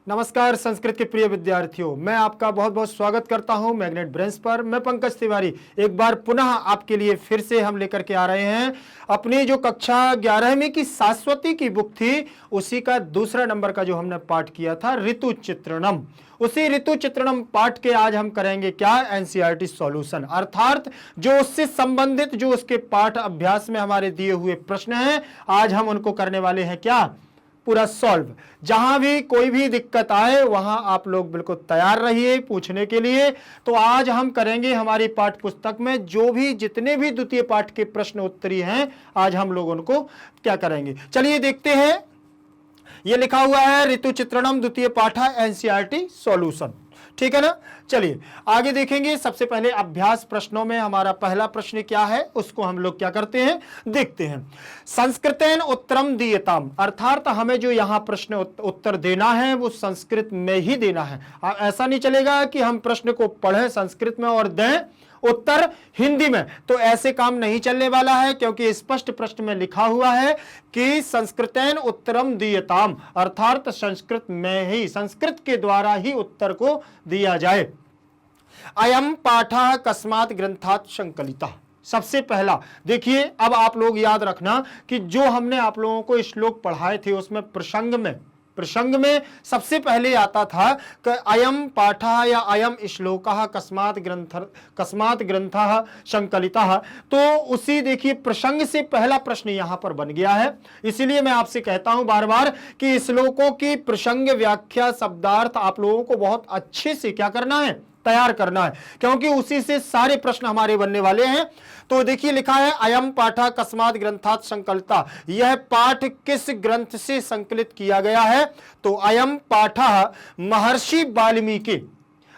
नमस्कार संस्कृत के प्रिय विद्यार्थियों, मैं आपका बहुत बहुत स्वागत करता हूं मैग्नेट ब्रेन्स पर। मैं पंकज तिवारी एक बार पुनः आपके लिए फिर से हम लेकर के आ रहे हैं अपनी जो कक्षा 11वीं की शाश्वती की बुक थी उसी का दूसरा नंबर का जो हमने पाठ किया था ऋतु चित्रणम। उसी ऋतु चित्रणम पाठ के आज हम करेंगे क्या, एनसीईआरटी सॉल्यूशन, अर्थात जो उससे संबंधित जो उसके पाठ अभ्यास में हमारे दिए हुए प्रश्न हैं आज हम उनको करने वाले हैं क्या, पूरा सॉल्व। जहां भी कोई भी दिक्कत आए वहां आप लोग बिल्कुल तैयार रहिए पूछने के लिए। तो आज हम करेंगे हमारी पाठ पुस्तक में जो भी जितने भी द्वितीय पाठ के प्रश्न उत्तरी हैं आज हम लोग उनको क्या करेंगे, चलिए देखते हैं। ये लिखा हुआ है ऋतु चित्रणम द्वितीय पाठ एनसीईआरटी सॉल्यूशन, ठीक है ना। चलिए आगे देखेंगे। सबसे पहले अभ्यास प्रश्नों में हमारा पहला प्रश्न क्या है उसको हम लोग क्या करते हैं, देखते हैं। संस्कृतेन उत्तरम दीयताम, अर्थात हमें जो यहां प्रश्न उत्तर देना है वो संस्कृत में ही देना है। ऐसा नहीं चलेगा कि हम प्रश्न को पढ़ें संस्कृत में और दें उत्तर हिंदी में, तो ऐसे काम नहीं चलने वाला है, क्योंकि स्पष्ट प्रश्न में लिखा हुआ है कि संस्कृतेन उत्तरम दीयताम, अर्थात संस्कृत में ही, संस्कृत के द्वारा ही उत्तर को दिया जाए। अयम पाठः कस्मात् ग्रंथात् संकलितः। सबसे पहला देखिए, अब आप लोग याद रखना कि जो हमने आप लोगों को श्लोक पढ़ाए थे उसमें प्रसंग में सबसे पहले आता था कि अयम पाठः या अयम श्लोकः कस्मात् ग्रंथः संकलितः। तो उसी देखिए प्रसंग से पहला प्रश्न यहां पर बन गया है। इसीलिए मैं आपसे कहता हूं बार बार कि श्लोकों की प्रसंग व्याख्या शब्दार्थ आप लोगों को बहुत अच्छे से क्या करना है, तैयार करना है, क्योंकि उसी से सारे प्रश्न हमारे बनने वाले हैं। तो देखिए लिखा है अयम पाठः कस्मात् ग्रंथात् संकलितः, यह पाठ किस ग्रंथ से संकलित किया गया है। तो अयम पाठः महर्षि वाल्मीकि,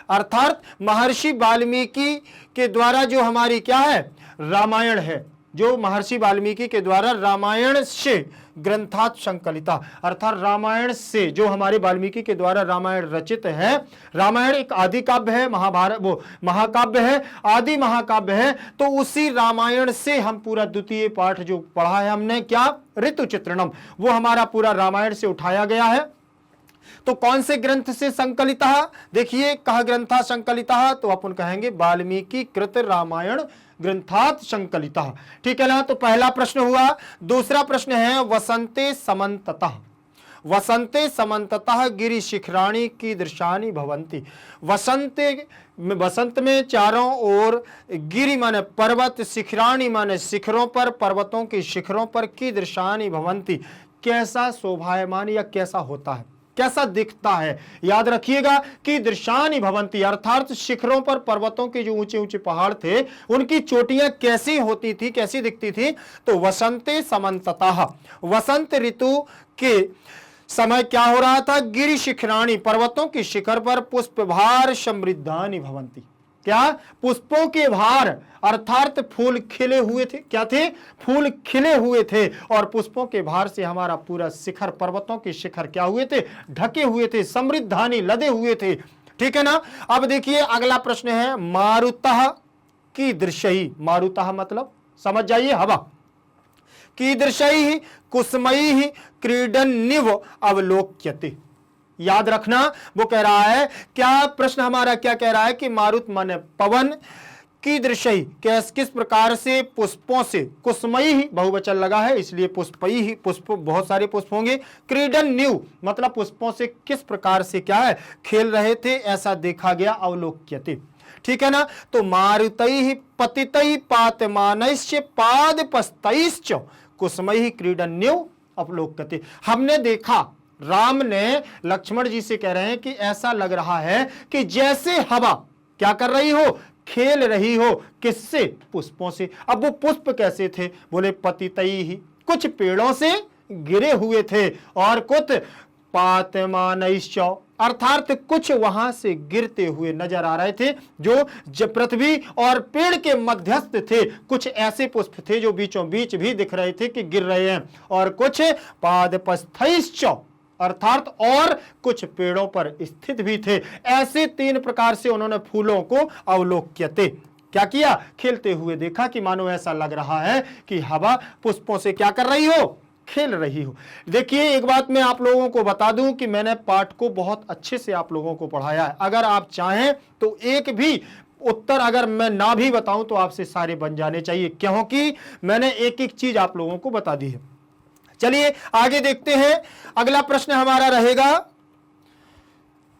अर्थात महर्षि वाल्मीकि के द्वारा जो हमारी क्या है, रामायण है, जो महर्षि वाल्मीकि के द्वारा रामायण से ग्रंथात् संकलिता, अर्थात रामायण से जो हमारे वाल्मीकि के द्वारा रामायण रचित है। रामायण एक आदि काव्य है, महाभारत वो महाकाव्य है, आदि महाकाव्य है। तो उसी रामायण से हम पूरा द्वितीय पाठ जो पढ़ा है हमने क्या, ऋतु चित्रणम, वो हमारा पूरा रामायण से उठाया गया है। तो कौन से ग्रंथ से संकलितः, देखिए कह ग्रंथा संकलितः, तो अपन कहेंगे वाल्मीकि कृत रामायण ग्रंथात् संकलितः, ठीक है ना। तो पहला प्रश्न हुआ। दूसरा प्रश्न है वसंते समन्ततः, वसंते समन्ततः गिरि शिखराणि कीदृशानि भवन्ति। वसंत में चारों ओर गिरि माने पर्वत, शिखराणि माने शिखरों पर, पर्वतों के शिखरों पर, कीदृशानि भवन्ति, कैसा शोभायमान या कैसा होता है, कैसा दिखता है। याद रखिएगा कि दृश्यानि भवन्ति, अर्थात शिखरों पर पर्वतों के जो ऊंचे ऊंचे पहाड़ थे उनकी चोटियां कैसी होती थी, कैसी दिखती थी। तो वसंते समन्ततः, वसंत ऋतु के समय क्या हो रहा था, गिरि शिखराणि, पर्वतों की शिखर पर पुष्पभार समृद्धानि भवन्ति, क्या, पुष्पों के भार, अर्थात फूल खिले हुए थे, क्या थे, फूल खिले हुए थे, और पुष्पों के भार से हमारा पूरा शिखर, पर्वतों के शिखर क्या हुए थे, ढके हुए थे, समृद्धानि लदे हुए थे, ठीक है ना। अब देखिए अगला प्रश्न है मारुतः कीदृशैः, मारुतः मतलब समझ जाइए हवा, कीदृशैः कुसुमैः क्रीडन्निव अवलोक्यते। याद रखना वो कह रहा है क्या, प्रश्न हमारा क्या कह रहा है कि मारुत माने पवन, कीदृशैः किस प्रकार से, पुष्पों से, कुसुमैः बहुवचन लगा है इसलिए पुष्पैः, पुष्प बहुत सारे पुष्प होंगे, क्रीडन्निव मतलब पुष्पों से किस प्रकार से क्या है, खेल रहे थे, ऐसा देखा गया, अवलोक्यते, ठीक है ना। तो मारुतैः पतितैः पातमानैश्च पादपस्तैश्च कुसुमैः क्रीडन्निव अवलोक्यते। हमने देखा, राम ने लक्ष्मण जी से कह रहे हैं कि ऐसा लग रहा है कि जैसे हवा क्या कर रही हो, खेल रही हो, किससे, पुष्पों से। अब वो पुष्प कैसे थे, बोले पतितैः, कुछ पेड़ों से गिरे हुए थे, और कुछ पातमानैश्च, अर्थात कुछ वहां से गिरते हुए नजर आ रहे थे, जो पृथ्वी और पेड़ के मध्यस्थ थे। कुछ ऐसे पुष्प थे जो बीचों बीच भी दिख रहे थे कि गिर रहे हैं, और कुछ पादपस्थैश्च, अर्थात और कुछ पेड़ों पर स्थित भी थे। ऐसे तीन प्रकार से उन्होंने फूलों को अवलोक्यते क्या किया, खेलते हुए देखा, कि मानो ऐसा लग रहा है कि हवा पुष्पों से क्या कर रही हो, खेल रही हो। देखिए, एक बात मैं आप लोगों को बता दूं कि मैंने पाठ को बहुत अच्छे से आप लोगों को पढ़ाया है। अगर आप चाहें तो एक भी उत्तर अगर मैं ना भी बताऊं तो आपसे सारे बन जाने चाहिए, क्योंकि मैंने एक एक चीज आप लोगों को बता दी है। चलिए आगे देखते हैं। अगला प्रश्न हमारा रहेगा,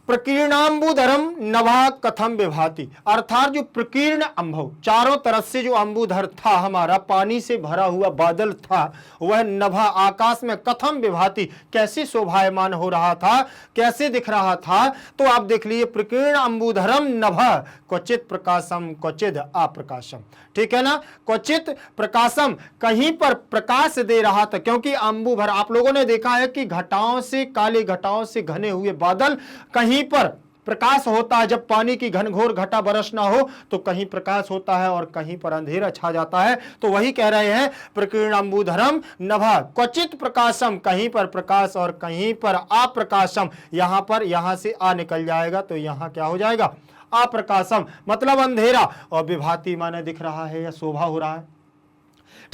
प्रकीर्णांबुधरम नभा कथम विभाति। अर्थात जो प्रकीर्ण अंभव, चारों तरफ से जो अंबुधर था, हमारा पानी से भरा हुआ बादल था, वह नभा आकाश में कथम विभाति, कैसे शोभायमान हो रहा था, कैसे दिख रहा था। तो आप देख लीजिए, प्रकीर्ण अंबुधरम नभा क्वचित प्रकाशम क्वचित अप्रकाशम। ठीक है ना, क्वचित प्रकाशम, कहीं पर प्रकाश दे रहा था, क्योंकि अंबुभर आप लोगों ने देखा है कि घटाओं से, काली घटाओं से घने हुए बादल, कहीं पर प्रकाश होता है। जब पानी की घनघोर घटा बरसना हो तो कहीं प्रकाश होता है और कहीं पर अंधेरा छा जाता है। तो वही कह रहे हैं, प्रकीर्णंबुधरम नभा क्वचित प्रकाशम, कहीं पर प्रकाश और कहीं पर अप्रकाशम। यहां पर, यहां से आ निकल जाएगा तो यहां क्या हो जाएगा, अप्रकाशम, मतलब अंधेरा, और विभाति माने दिख रहा है या शोभा हो रहा है।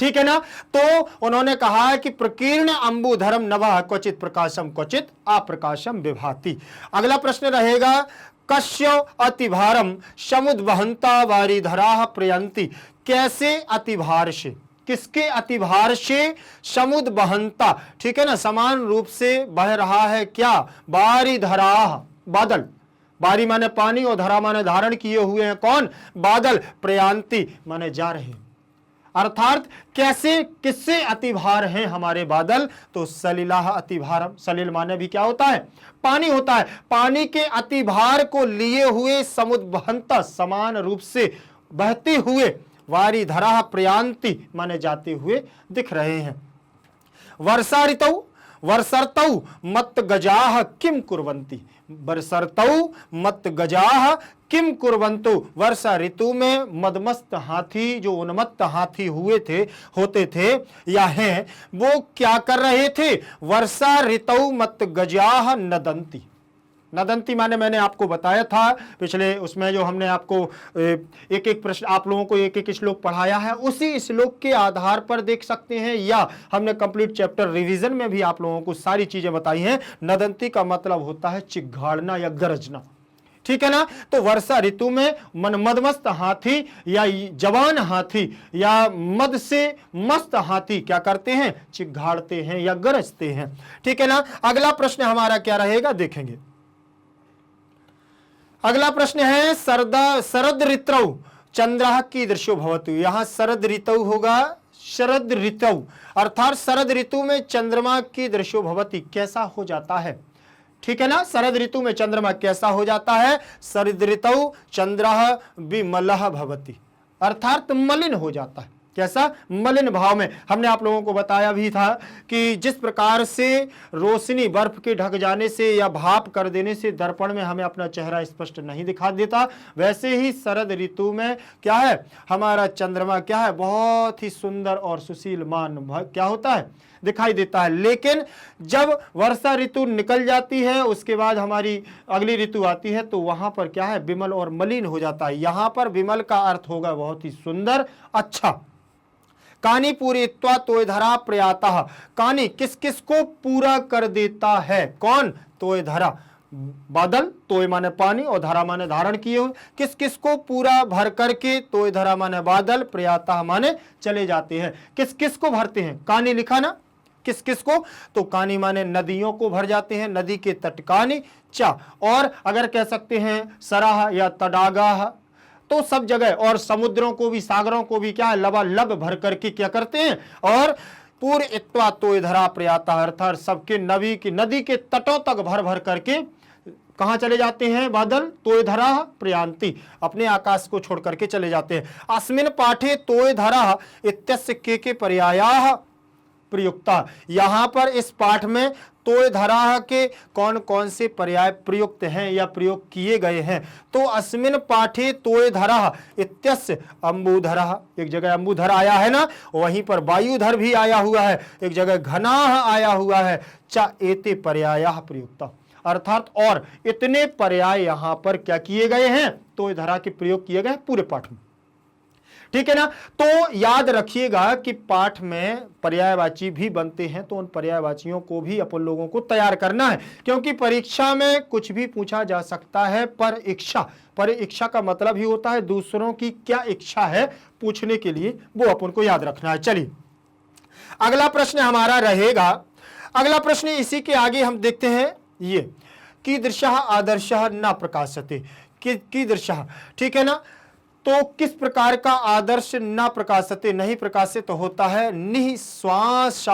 ठीक है ना। तो उन्होंने कहा है कि प्रकीर्ण अंबुधरम नभः क्वचित प्रकाशम क्वचित अप्रकाशम विभाति। अगला प्रश्न रहेगा, कस्य अतिभारम समुद्वहंता वारिधराः प्रयंति। कैसे अतिभार से, किसके अतिभार से समुद्र बहंता, ठीक है ना, समान रूप से बह रहा है क्या, वारिधराः, बादल, बारी माने पानी और धरा माने धारण किए हुए हैं कौन, बादल, प्रयांति माने जा रहे हैं। अर्थात कैसे, किससे अतिभार हैं हमारे बादल, तो सलिलाह अतिभारम, सलिल माने भी क्या होता है, पानी होता है। पानी के अतिभार को लिए हुए समुद्र बहंता, समान रूप से बहते हुए, वारिधराः प्रयांति माने जाते हुए दिख रहे हैं। वर्षा ऋतौ वर्षर्तौ मत गजाः किम कुर्वन्ति। वर्षर्तौ मत गजाः किम कुर्वन्तु। वर्षा ऋतु में मदमस्त हाथी, जो उन्मत्त हाथी होते थे या हैं, वो क्या कर रहे थे, वर्षा ऋतौ मत गजाः नदन्ति। नदंती माने मैंने आपको बताया था पिछले उसमें, जो हमने आपको एक एक प्रश्न, आप लोगों को एक एक श्लोक पढ़ाया है, उसी श्लोक के आधार पर देख सकते हैं, या हमने कंप्लीट चैप्टर रिवीजन में भी आप लोगों को सारी चीजें बताई हैं। नदंती का मतलब होता है चिघाड़ना या गरजना। ठीक है ना। तो वर्षा ऋतु में मदमस्त हाथी या जवान हाथी या मद से मस्त हाथी क्या करते हैं, चिघाड़ते हैं या गरजते हैं। ठीक है ना। अगला प्रश्न हमारा क्या रहेगा, देखेंगे। अगला प्रश्न है, शरद ऋतौ चंद्रः कीदृशो भवतु। यहां शरद ऋतु होगा, शरद ऋतु अर्थात शरद ऋतु में चंद्रमा कीदृशो भवति, कैसा हो जाता है। ठीक है ना, शरद ऋतु में चंद्रमा कैसा हो जाता है, शरद ऋतौ चंद्रः विमलः भवति, अर्थात मलिन हो जाता है। कैसा, मलिन भाव में। हमने आप लोगों को बताया भी था कि जिस प्रकार से रोशनी बर्फ के ढक जाने से या भाप कर देने से दर्पण में हमें अपना चेहरा स्पष्ट नहीं दिखा देता, वैसे ही शरद ऋतु में क्या है, हमारा चंद्रमा क्या है, बहुत ही सुंदर और सुशीलमान क्या होता है, दिखाई देता है। लेकिन जब वर्षा ऋतु निकल जाती है, उसके बाद हमारी अगली ऋतु आती है, तो वहां पर क्या है, विमल और मलिन हो जाता है। यहां पर विमल का अर्थ होगा बहुत ही सुंदर, अच्छा। कानी पूरित्वा तोय धरा प्रयातः। कानी किस किस को पूरा कर देता है, कौन, तोय धरा, बादल, तोय माने पानी और धरा माने धारण किए हुए, किस किस को पूरा भर करके, तोय धरा माने बादल, प्रयातः माने चले जाते हैं। किस किस को भरते हैं, कानी लिखा ना, किस किस को, तो कानी माने नदियों को भर जाते हैं, नदी के तट कानी चा, और अगर कह सकते हैं सराह या तडागाह, तो सब जगह, और समुद्रों को भी, सागरों को भी क्या है, लबालब भर करके क्या करते हैं, और पूर्व इत्वा तोय धरा प्रयाता, अर्थात सबके नदी के तटों तक भर भर करके कहां चले जाते हैं बादल, तोय धरा प्रयांति, अपने आकाश को छोड़ करके चले जाते हैं। अस्मिन पाठे तोय धरा इत्यस्य के पर्यायाः प्रयुक्ता। यहां पर इस पाठ में तोय धरा के कौन कौन से पर्याय प्रयुक्त हैं या प्रयोग किए गए हैं, तो अस्मिन पाठे तोय धरा इत्यस्य अंबुधरा, एक जगह अंबुधर आया है ना, वहीं पर वायुधर भी आया हुआ है, एक जगह घनाः आया हुआ है, च एते पर्यायाः प्रयुक्ता, अर्थात और इतने पर्याय यहां पर क्या किए गए हैं, तोय धरा के प्रयोग किए गए पूरे पाठ में। ठीक है ना। तो याद रखिएगा कि पाठ में पर्यायवाची भी बनते हैं, तो उन पर्यायवाचियों को भी अपन लोगों को तैयार करना है, क्योंकि परीक्षा में कुछ भी पूछा जा सकता है। पर इच्छा का मतलब ही होता है दूसरों की क्या इच्छा है पूछने के लिए, वो अपन को याद रखना है। चलिए अगला प्रश्न हमारा रहेगा, अगला प्रश्न इसी के आगे हम देखते हैं ये, कीदृशः आदर्शः न प्रकाशते, कीदृशः, ठीक है ना। तो किस प्रकार का आदर्श न प्रकाशते, नहीं प्रकाशित होता है, निःश्वासांधो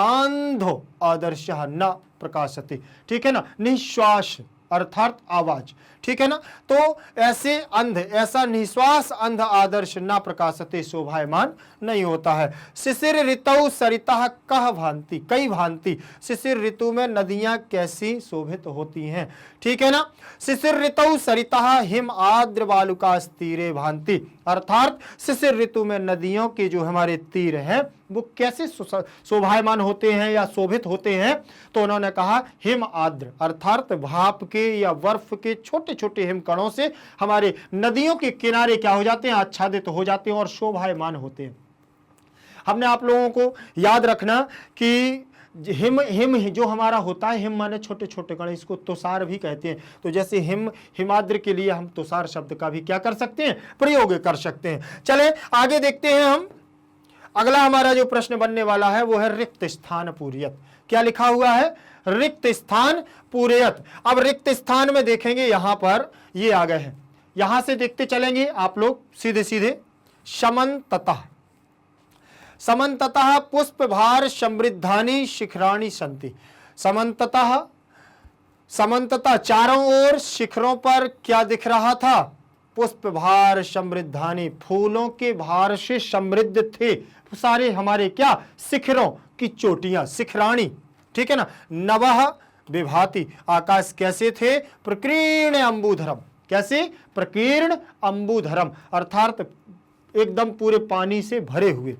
आदर्शः न प्रकाशते, ठीक है ना। निःश्वास अर्थात आवाज, ठीक है ना। तो ऐसे अंध, ऐसा निश्वास अंध आदर्श ना प्रकाशते शोभायमान नहीं होता है। शिशिर ऋतौ सरिता कह भांति, कई भांति, शिशिर ऋतु में नदियां कैसी शोभित होती हैं, ठीक है ना। शिशिर ऋतौ सरिता हिम आद्र बालुकास तीरे भांति, अर्थात शिशिर ऋतु में नदियों के जो हमारे तीर हैं वो कैसे शोभायमान होते हैं या शोभित होते हैं। तो उन्होंने कहा हिम आद्र, अर्थात भाप के या बर्फ के छोटे छोटे हिमकणों से हमारे नदियों के किनारे क्या हो जाते हैं, आच्छादित हो जाते हैं और शोभायमान होते हैं। हमने आप लोगों को याद रखना कि हिम जो हमारा होता है, हिम माने छोटे छोटे कण, इसको तुषार भी कहते हैं। तो जैसे हिमाद्र के लिए हम तुषार शब्द का भी क्या कर सकते हैं, प्रयोग कर सकते हैं। चले आगे देखते हैं हम, अगला हमारा जो प्रश्न बनने वाला है वो है रिक्त स्थान पूर्यत। क्या लिखा हुआ है, रिक्त स्थान पूर्यत। अब रिक्त स्थान में देखेंगे, यहां पर ये आ गए हैं, यहां से देखते चलेंगे आप लोग सीधे सीधे। समन्ततः, समन्ततः पुष्प भार समृद्धानि शिखराणि सन्ति। समन्ततः, समन्ततः चारों ओर शिखरों पर क्या दिख रहा था, पुष्प भार समृद्धानि, फूलों के भार से समृद्ध थे सारे हमारे क्या, शिखरों की चोटियां, शिखराणी, ठीक है ना। नवः विभाति, आकाश कैसे थे, प्रकीर्ण अंबुधरम, कैसे, प्रकीर्ण अंबुधरम, अर्थात एकदम पूरे पानी से भरे हुए।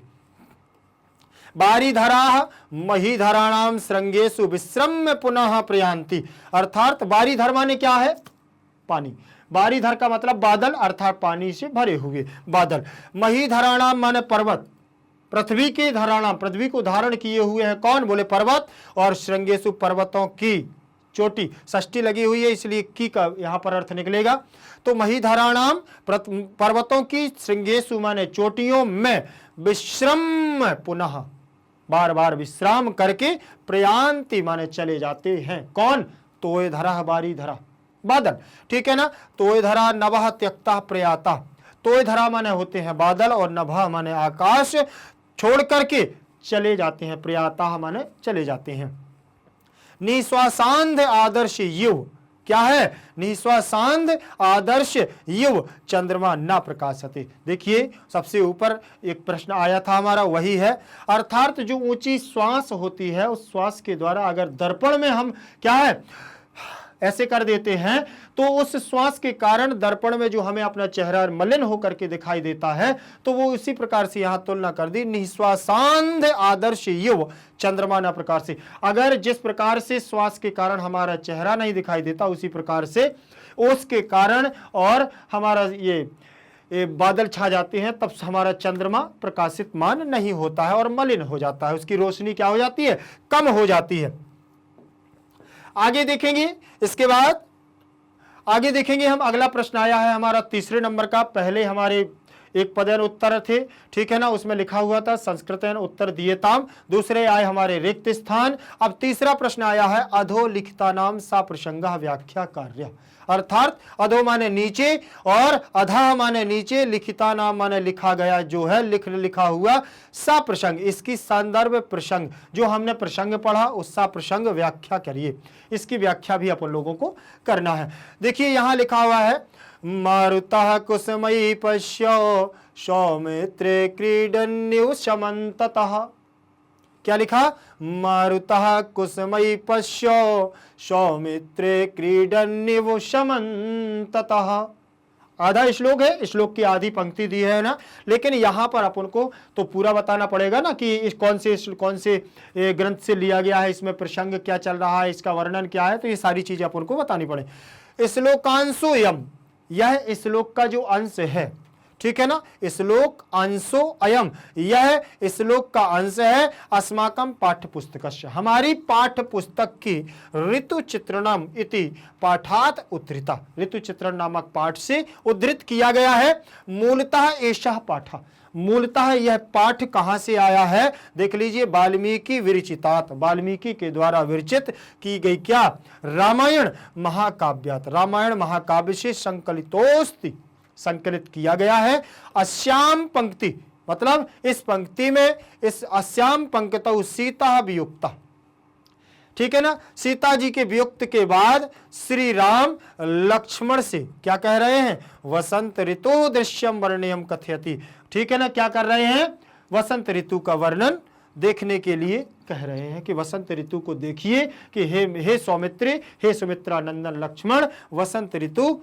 बारीधराः महीधराणाम श्रृंगेषु विश्रम्य पुनः प्रयान्ति, अर्थात बारीधर माने क्या है, पानी, बारीधर का मतलब बादल, अर्थात पानी से भरे हुए बादल। महीधराणाम माने पर्वत, पृथ्वी के धराणाम, पृथ्वी को धारण किए हुए हैं कौन, बोले पर्वत, और श्रृंगेषु पर्वतों की चोटी, षष्ठी लगी हुई है इसलिए की का यहां पर अर्थ निकलेगा। तो महीधराणाम पर्वतों की, श्रृंगेषु माने चोटियों में, विश्रम पुनः बार बार विश्राम करके, प्रयान्ति माने चले जाते हैं कौन, तोय धरा बारी धरा बादल, ठीक है ना। तोय धरा नभः त्यक्ता प्रयाता, तोय धरा माने होते हैं बादल और नभः माने आकाश, छोड़ करके चले जाते हैं, प्रयाता माने चले जाते हैं। निश्वासांध आदर्श युव, क्या है, निश्वासांध आदर्श युव चंद्रमा न प्रकाशते। देखिए सबसे ऊपर एक प्रश्न आया था हमारा, वही है, अर्थात जो ऊंची श्वास होती है उस श्वास के द्वारा अगर दर्पण में हम क्या है ऐसे कर देते हैं तो उस श्वास के कारण दर्पण में जो हमें अपना चेहरा मलिन होकर के दिखाई देता है, तो वो इसी प्रकार से यहां तुलना कर दी, निश्वासांध आदर्श युव चंद्रमा न प्रकार से। अगर जिस प्रकार से श्वास के कारण हमारा चेहरा नहीं दिखाई देता, उसी प्रकार से उसके कारण और हमारा ये बादल छा जाते हैं, तब हमारा चंद्रमा प्रकाशित मान नहीं होता है और मलिन हो जाता है, उसकी रोशनी क्या हो जाती है, कम हो जाती है। आगे देखेंगे, इसके बाद आगे देखेंगे हम, अगला प्रश्न आया है हमारा तीसरे नंबर का। पहले हमारे एक पदेन उत्तर थे, ठीक है ना, उसमें लिखा हुआ था संस्कृतेन उत्तर दीयताम, दूसरे आए हमारे रिक्त स्थान। अब तीसरा प्रश्न आया है अधो लिखिता नाम सा प्रसंगा व्याख्या कार्य, अर्थात अधो माने नीचे और अधा माने नीचे, लिखिता नाम माने लिखा गया जो है, लिखा हुआ, सा प्रसंग इसकी संदर्भ प्रसंग, जो हमने प्रसंग पढ़ा उस सा प्रसंग व्याख्या करिए, इसकी व्याख्या भी अपन लोगों को करना है। देखिए यहां लिखा हुआ है, मारुतः कुसुमयी पश्यो सौमित्रे क्रीडन्यु समन्ततः। क्या लिखा, मारुतः कुसुमयी पश्यो सौमित्रे क्रीडन्यु समन्ततः। आधा श्लोक है, श्लोक की आधी पंक्ति दी है ना, लेकिन यहां पर अपन को तो पूरा बताना पड़ेगा ना कि इस कौन से ग्रंथ से लिया गया है, इसमें प्रसंग क्या चल रहा है, इसका वर्णन क्या है, तो ये सारी चीजें अपन को बतानी पड़े। श्लोकांशो यम, यह श्लोक का जो अंश है, ठीक है ना। श्लोक अंशो अयम, यह श्लोक का अंश है अस्माकं पाठ्य पुस्तकस्य, हमारी पाठ्य पुस्तक की ऋतु चित्रणम इति पाठात उद्धृता, ऋतु चित्रण नामक पाठ से उद्धृत किया गया है। मूलतः एषः पाठ, मूलतः यह पाठ कहां से आया है, देख लीजिए, वाल्मीकि विरचितात, वाल्मीकि के द्वारा विरचित की गई क्या, रामायण महाकाव्यात, रामायण महाकाव्य से संकलितोस्ति, संकलित किया गया है। अस्याम पंक्ति, मतलब इस पंक्ति में, इस अस्याम पंक्तौ सीता वियुक्ता, ठीक है ना, सीता जी के वियुक्त के बाद श्री राम लक्ष्मण से क्या कह रहे हैं, वसंत ऋतु दृश्यम वर्णयम कथयति, ठीक है ना, क्या कर रहे हैं, वसंत ऋतु का वर्णन देखने के लिए कह रहे हैं कि वसंत ऋतु को देखिए कि हे सौमित्री, हे सुमित्रा नंदन लक्ष्मण, वसंत ऋतु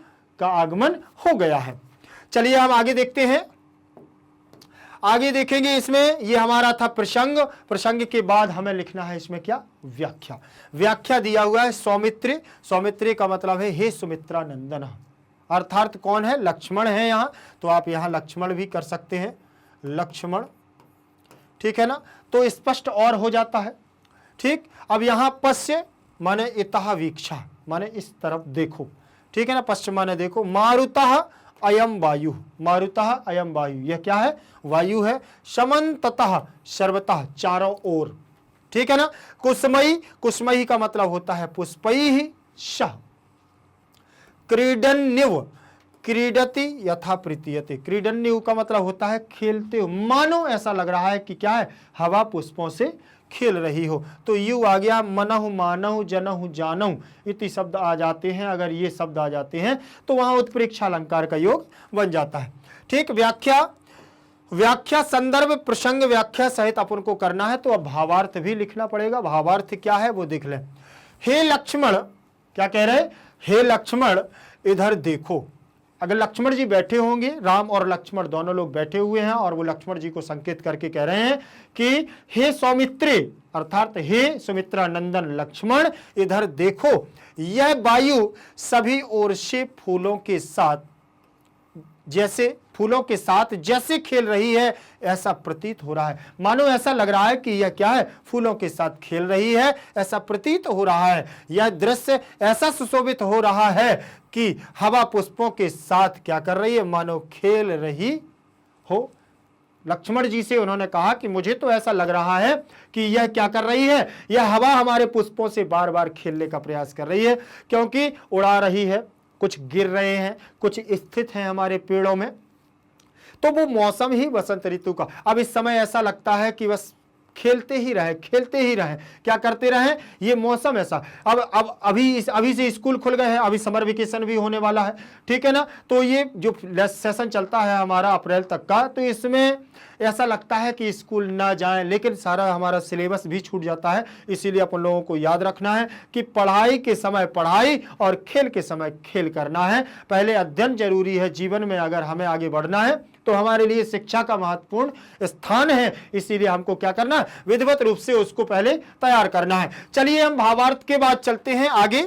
का आगमन हो गया है। चलिए हम आगे देखते हैं, आगे देखेंगे इसमें, ये हमारा था प्रसंग, प्रसंग के बाद हमें लिखना है इसमें क्या, व्याख्या। व्याख्या दिया हुआ है सौमित्री, सौमित्री का मतलब है हे सुमित्रा नंदन, अर्थात कौन है, लक्ष्मण है यहाँ, तो आप यहाँ लक्ष्मण भी कर सकते हैं, लक्ष्मण, ठीक है ना, तो स्पष्ट और हो जाता है। ठीक, अब यहाँ पश्य माने इतः वीक्षा, माने इस तरफ देखो, ठीक है ना, पश्चिम माने देखो, मारुतः अयम वायु, मारुतः अयम वायु, यह क्या है, वायु है, समन्ततः सर्वतः, चारों ओर, ठीक है ना, कुसमयी, कुसमयी का मतलब होता है पुष्पैः सह, क्रीडन्युव, क्रीडति यथा प्रीतीयते, क्रीडन्युव का मतलब होता है खेलते हो, मानो ऐसा लग रहा है कि क्या है, हवा पुष्पों से खेल रही हो, तो यू आ गया, मनहु मानहु जनहु जानहु इति शब्द आ जाते हैं, अगर ये शब्द आ जाते हैं तो वहां उत्प्रेक्षा अलंकार का योग बन जाता है। ठीक, व्याख्या, व्याख्या संदर्भ प्रसंग व्याख्या सहित अपन को करना है, तो अब भावार्थ भी लिखना पड़ेगा। भावार्थ क्या है वो देख लें। हे लक्ष्मण, क्या कह रहे, हे लक्ष्मण इधर देखो, अगर लक्ष्मण जी बैठे होंगे, राम और लक्ष्मण दोनों लोग बैठे हुए हैं और वो लक्ष्मण जी को संकेत करके कह रहे हैं कि हे सौमित्रे, अर्थात हे सुमित्रा नंदन लक्ष्मण इधर देखो, यह वायु सभी ओर से फूलों के साथ, जैसे फूलों के साथ जैसे खेल रही है ऐसा प्रतीत हो रहा है, मानो ऐसा लग रहा है कि यह क्या है, फूलों के साथ खेल रही है, ऐसा प्रतीत हो रहा है। यह दृश्य ऐसा सुशोभित हो रहा है कि हवा पुष्पों के साथ क्या कर रही है, मानो खेल रही हो। लक्ष्मण जी से उन्होंने कहा कि मुझे तो ऐसा लग रहा है कि यह क्या कर रही है, यह हवा हमारे पुष्पों से बार बार खेलने का प्रयास कर रही है, क्योंकि उड़ा रही है, कुछ गिर रहे हैं, कुछ स्थित हैं हमारे पेड़ों में, तो वो मौसम ही वसंत ऋतु का। अब इस समय ऐसा लगता है कि बस खेलते ही रहे, खेलते ही रहे, क्या करते रहे, ये मौसम ऐसा। अब अभी से स्कूल खुल गए हैं, अभी समर वेकेशन भी होने वाला है, ठीक है ना, तो ये जो सेशन चलता है हमारा अप्रैल तक का, तो इसमें ऐसा लगता है कि स्कूल ना जाएं, लेकिन सारा हमारा सिलेबस भी छूट जाता है। इसीलिए अपन लोगों को याद रखना है कि पढ़ाई के समय पढ़ाई और खेल के समय खेल करना है। पहले अध्ययन जरूरी है जीवन में, अगर हमें आगे बढ़ना है तो हमारे लिए शिक्षा का महत्वपूर्ण स्थान है, इसीलिए हमको क्या करना है, विधिवत रूप से उसको पहले तैयार करना है। चलिए हम भावार्थ के बाद चलते हैं आगे।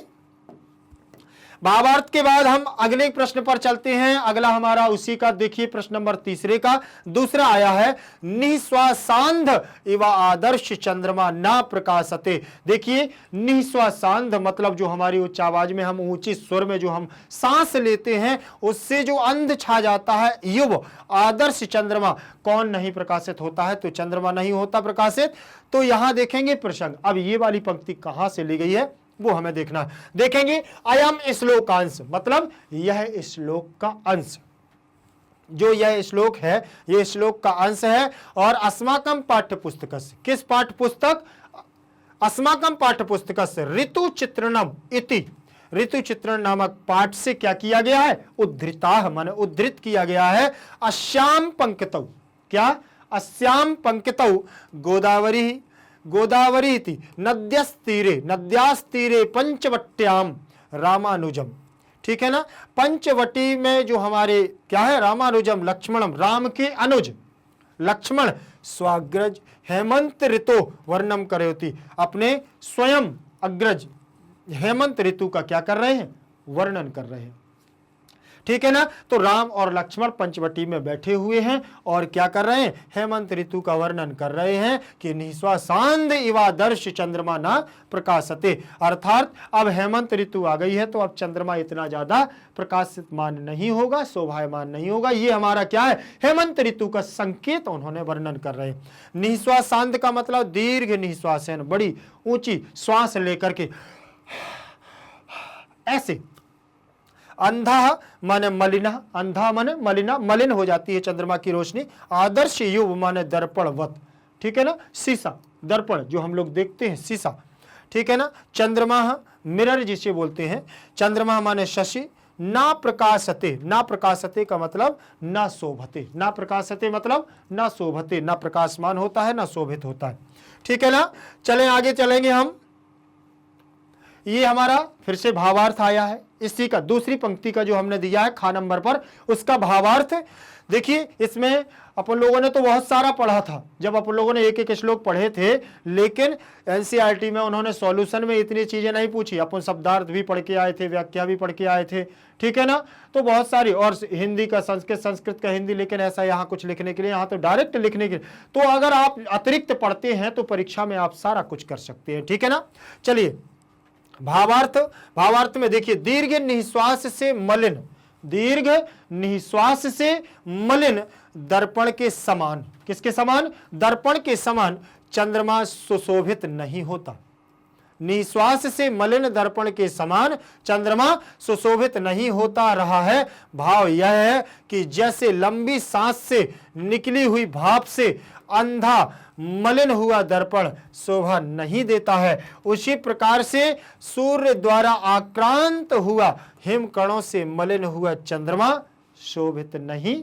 भावार्थ के बाद हम अगले प्रश्न पर चलते हैं। अगला हमारा उसी का देखिए, प्रश्न नंबर 3 का दूसरा आया है, निःश्वासांध इव आदर्श चंद्रमा ना प्रकाशते। देखिए, निःश्वासांध मतलब जो हमारी उच्च आवाज में हम ऊंची स्वर में जो हम सांस लेते हैं उससे जो अंध छा जाता है, युव आदर्श चंद्रमा कौन नहीं प्रकाशित होता है, तो चंद्रमा नहीं होता प्रकाशित। तो यहां देखेंगे प्रसंग, अब ये वाली पंक्ति कहां से ली गई है वो हमें देखना है। देखेंगे अयम श्लोकांश, मतलब यह श्लोक का अंश, जो यह श्लोक है यह श्लोक का अंश है। और अस्माकं पाठ्य पुस्तक, किस पाठ्य पुस्तक, अस्माकं पाठ्य पुस्तक ऋतु चित्रणम इति, ऋतु चित्रण नामक पाठ से क्या किया गया है, उद्धृता माने उद्धृत किया गया है। अस्याम पंक्तौ, क्या, अस्याम पंक्तौ गोदावरी, गोदावरी इति नद्यस्तीरे, नद्यास्तीरे पंचवट्याम रामानुजम, ठीक है ना, पंचवटी में जो हमारे क्या है, रामानुजम लक्ष्मणम, राम के अनुज लक्ष्मण स्वाग्रज हेमंत ऋतु वर्णम करोति, अपने स्वयं अग्रज हेमंत ऋतु का क्या कर रहे हैं, वर्णन कर रहे हैं। ठीक है ना। तो राम और लक्ष्मण पंचवटी में बैठे हुए हैं और क्या कर रहे हैं, हेमंत ऋतु का वर्णन कर रहे हैं कि निःश्वासांद इवादर्श चंद्रमा ना प्रकाशते, अर्थात अब हेमंत ऋतु आ गई है तो अब चंद्रमा इतना ज्यादा प्रकाशमान नहीं होगा, शोभायमान नहीं होगा। ये हमारा क्या है, हेमंत ऋतु का संकेत उन्होंने वर्णन कर रहे हैं। निःश्वासांत का मतलब दीर्घ निःश्वास है, बड़ी ऊंची श्वास लेकर के ऐसे। अंधा माने मलिना, अंधा माने मलिना, मलिन हो जाती है चंद्रमा की रोशनी। आदर्श युव माने दर्पणवत, ठीक है ना, शीशा, दर्पण जो हम लोग देखते हैं शीशा, ठीक है ना। चंद्रमा मिरर जिसे बोलते हैं। चंद्रमा माने शशि। ना प्रकाशते, ना प्रकाशते का मतलब ना शोभते, ना प्रकाशते मतलब ना शोभते, ना प्रकाशमान होता है ना शोभित होता है, ठीक है ना। चलें आगे चलेंगे हम। ये हमारा फिर से भावार्थ आया है इसी का, दूसरी पंक्ति का जो हमने दिया है खा नंबर पर, उसका भावार्थ देखिए। इसमें अपन लोगों ने तो बहुत सारा पढ़ा था, जब अपन लोगों ने एक एक श्लोक पढ़े थे, लेकिन एनसीईआरटी में उन्होंने सॉल्यूशन में इतनी चीजें नहीं पूछी। अपन शब्दार्थ भी पढ़ के आए थे, व्याख्या भी पढ़ के आए थे, ठीक है ना। तो बहुत सारी, और हिंदी का संस्कृत, संस्कृत का हिंदी, लेकिन ऐसा यहाँ कुछ लिखने के लिए, यहाँ तो डायरेक्ट लिखने के लिए। तो अगर आप अतिरिक्त पढ़ते हैं तो परीक्षा में आप सारा कुछ कर सकते हैं, ठीक है ना। चलिए भावार्थ, भावार्थ में देखिए, दीर्घ निःश्वास से मलिन, दीर्घ निःश्वास से मलिन दर्पण के समान, किसके समान, दर्पण के समान चंद्रमा सुशोभित नहीं होता। निःश्वास से मलिन दर्पण के समान चंद्रमा सुशोभित नहीं होता रहा है। भाव यह है कि जैसे लंबी सांस से निकली हुई भाप से अंधा मलिन हुआ दर्पण शोभा नहीं देता है, उसी प्रकार से सूर्य द्वारा आक्रांत हुआ हिमकणों से मलिन हुआ चंद्रमा शोभित नहीं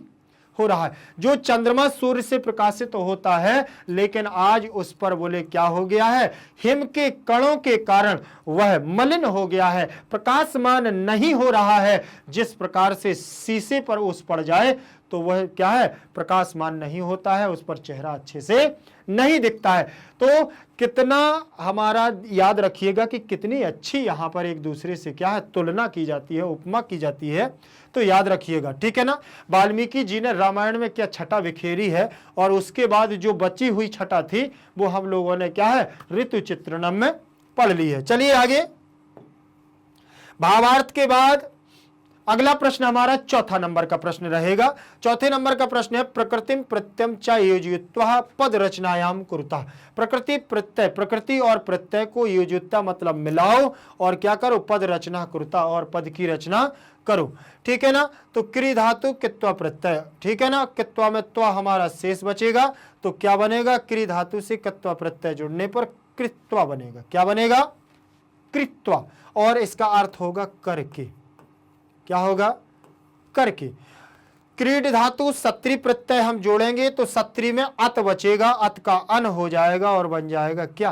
हो रहा है। जो चंद्रमा सूर्य से प्रकाशित होता है, लेकिन आज उस पर बोले क्या हो गया है, हिम के कणों के कारण वह मलिन हो गया है, प्रकाशमान नहीं हो रहा है। जिस प्रकार से शीशे पर उस पड़ जाए तो वह क्या है, प्रकाशमान नहीं होता है, उस पर चेहरा अच्छे से नहीं दिखता है। तो कितना हमारा याद रखिएगा कि कितनी अच्छी यहां पर एक दूसरे से क्या है, तुलना की जाती है, उपमा की जाती है, तो याद रखिएगा, ठीक है ना। वाल्मीकि जी ने रामायण में क्या छटा बिखेरी है, और उसके बाद जो बची हुई छटा थी वो हम लोगों ने क्या है, ऋतु चित्रणम में पढ़ ली है। चलिए आगे, भावार्थ के बाद अगला प्रश्न हमारा चौथा नंबर का प्रश्न रहेगा। चौथे नंबर का प्रश्न है, प्रकृतिम प्रत्यम च योजयित्वा पद रचनायाम कुरुतः। प्रकृति प्रत्यय, प्रकृति और प्रत्यय को योजयित्वा मतलब मिलाओ और क्या करो, पद रचना कुरुतः, और पद की रचना करो, ठीक है ना। तो क्री धातु कित्वा प्रत्यय, ठीक है ना, कित्वा में त्वा हमारा शेष बचेगा, तो क्या बनेगा, क्री धातु से कित्वा प्रत्यय जुड़ने पर कृत्वा बनेगा। क्या बनेगा, कृत्वा, और इसका अर्थ होगा करके। क्या होगा, करके। क्रीड धातु सत्री प्रत्यय हम जोड़ेंगे तो सत्री में अत बचेगा, अत का अन हो जाएगा और बन जाएगा क्या,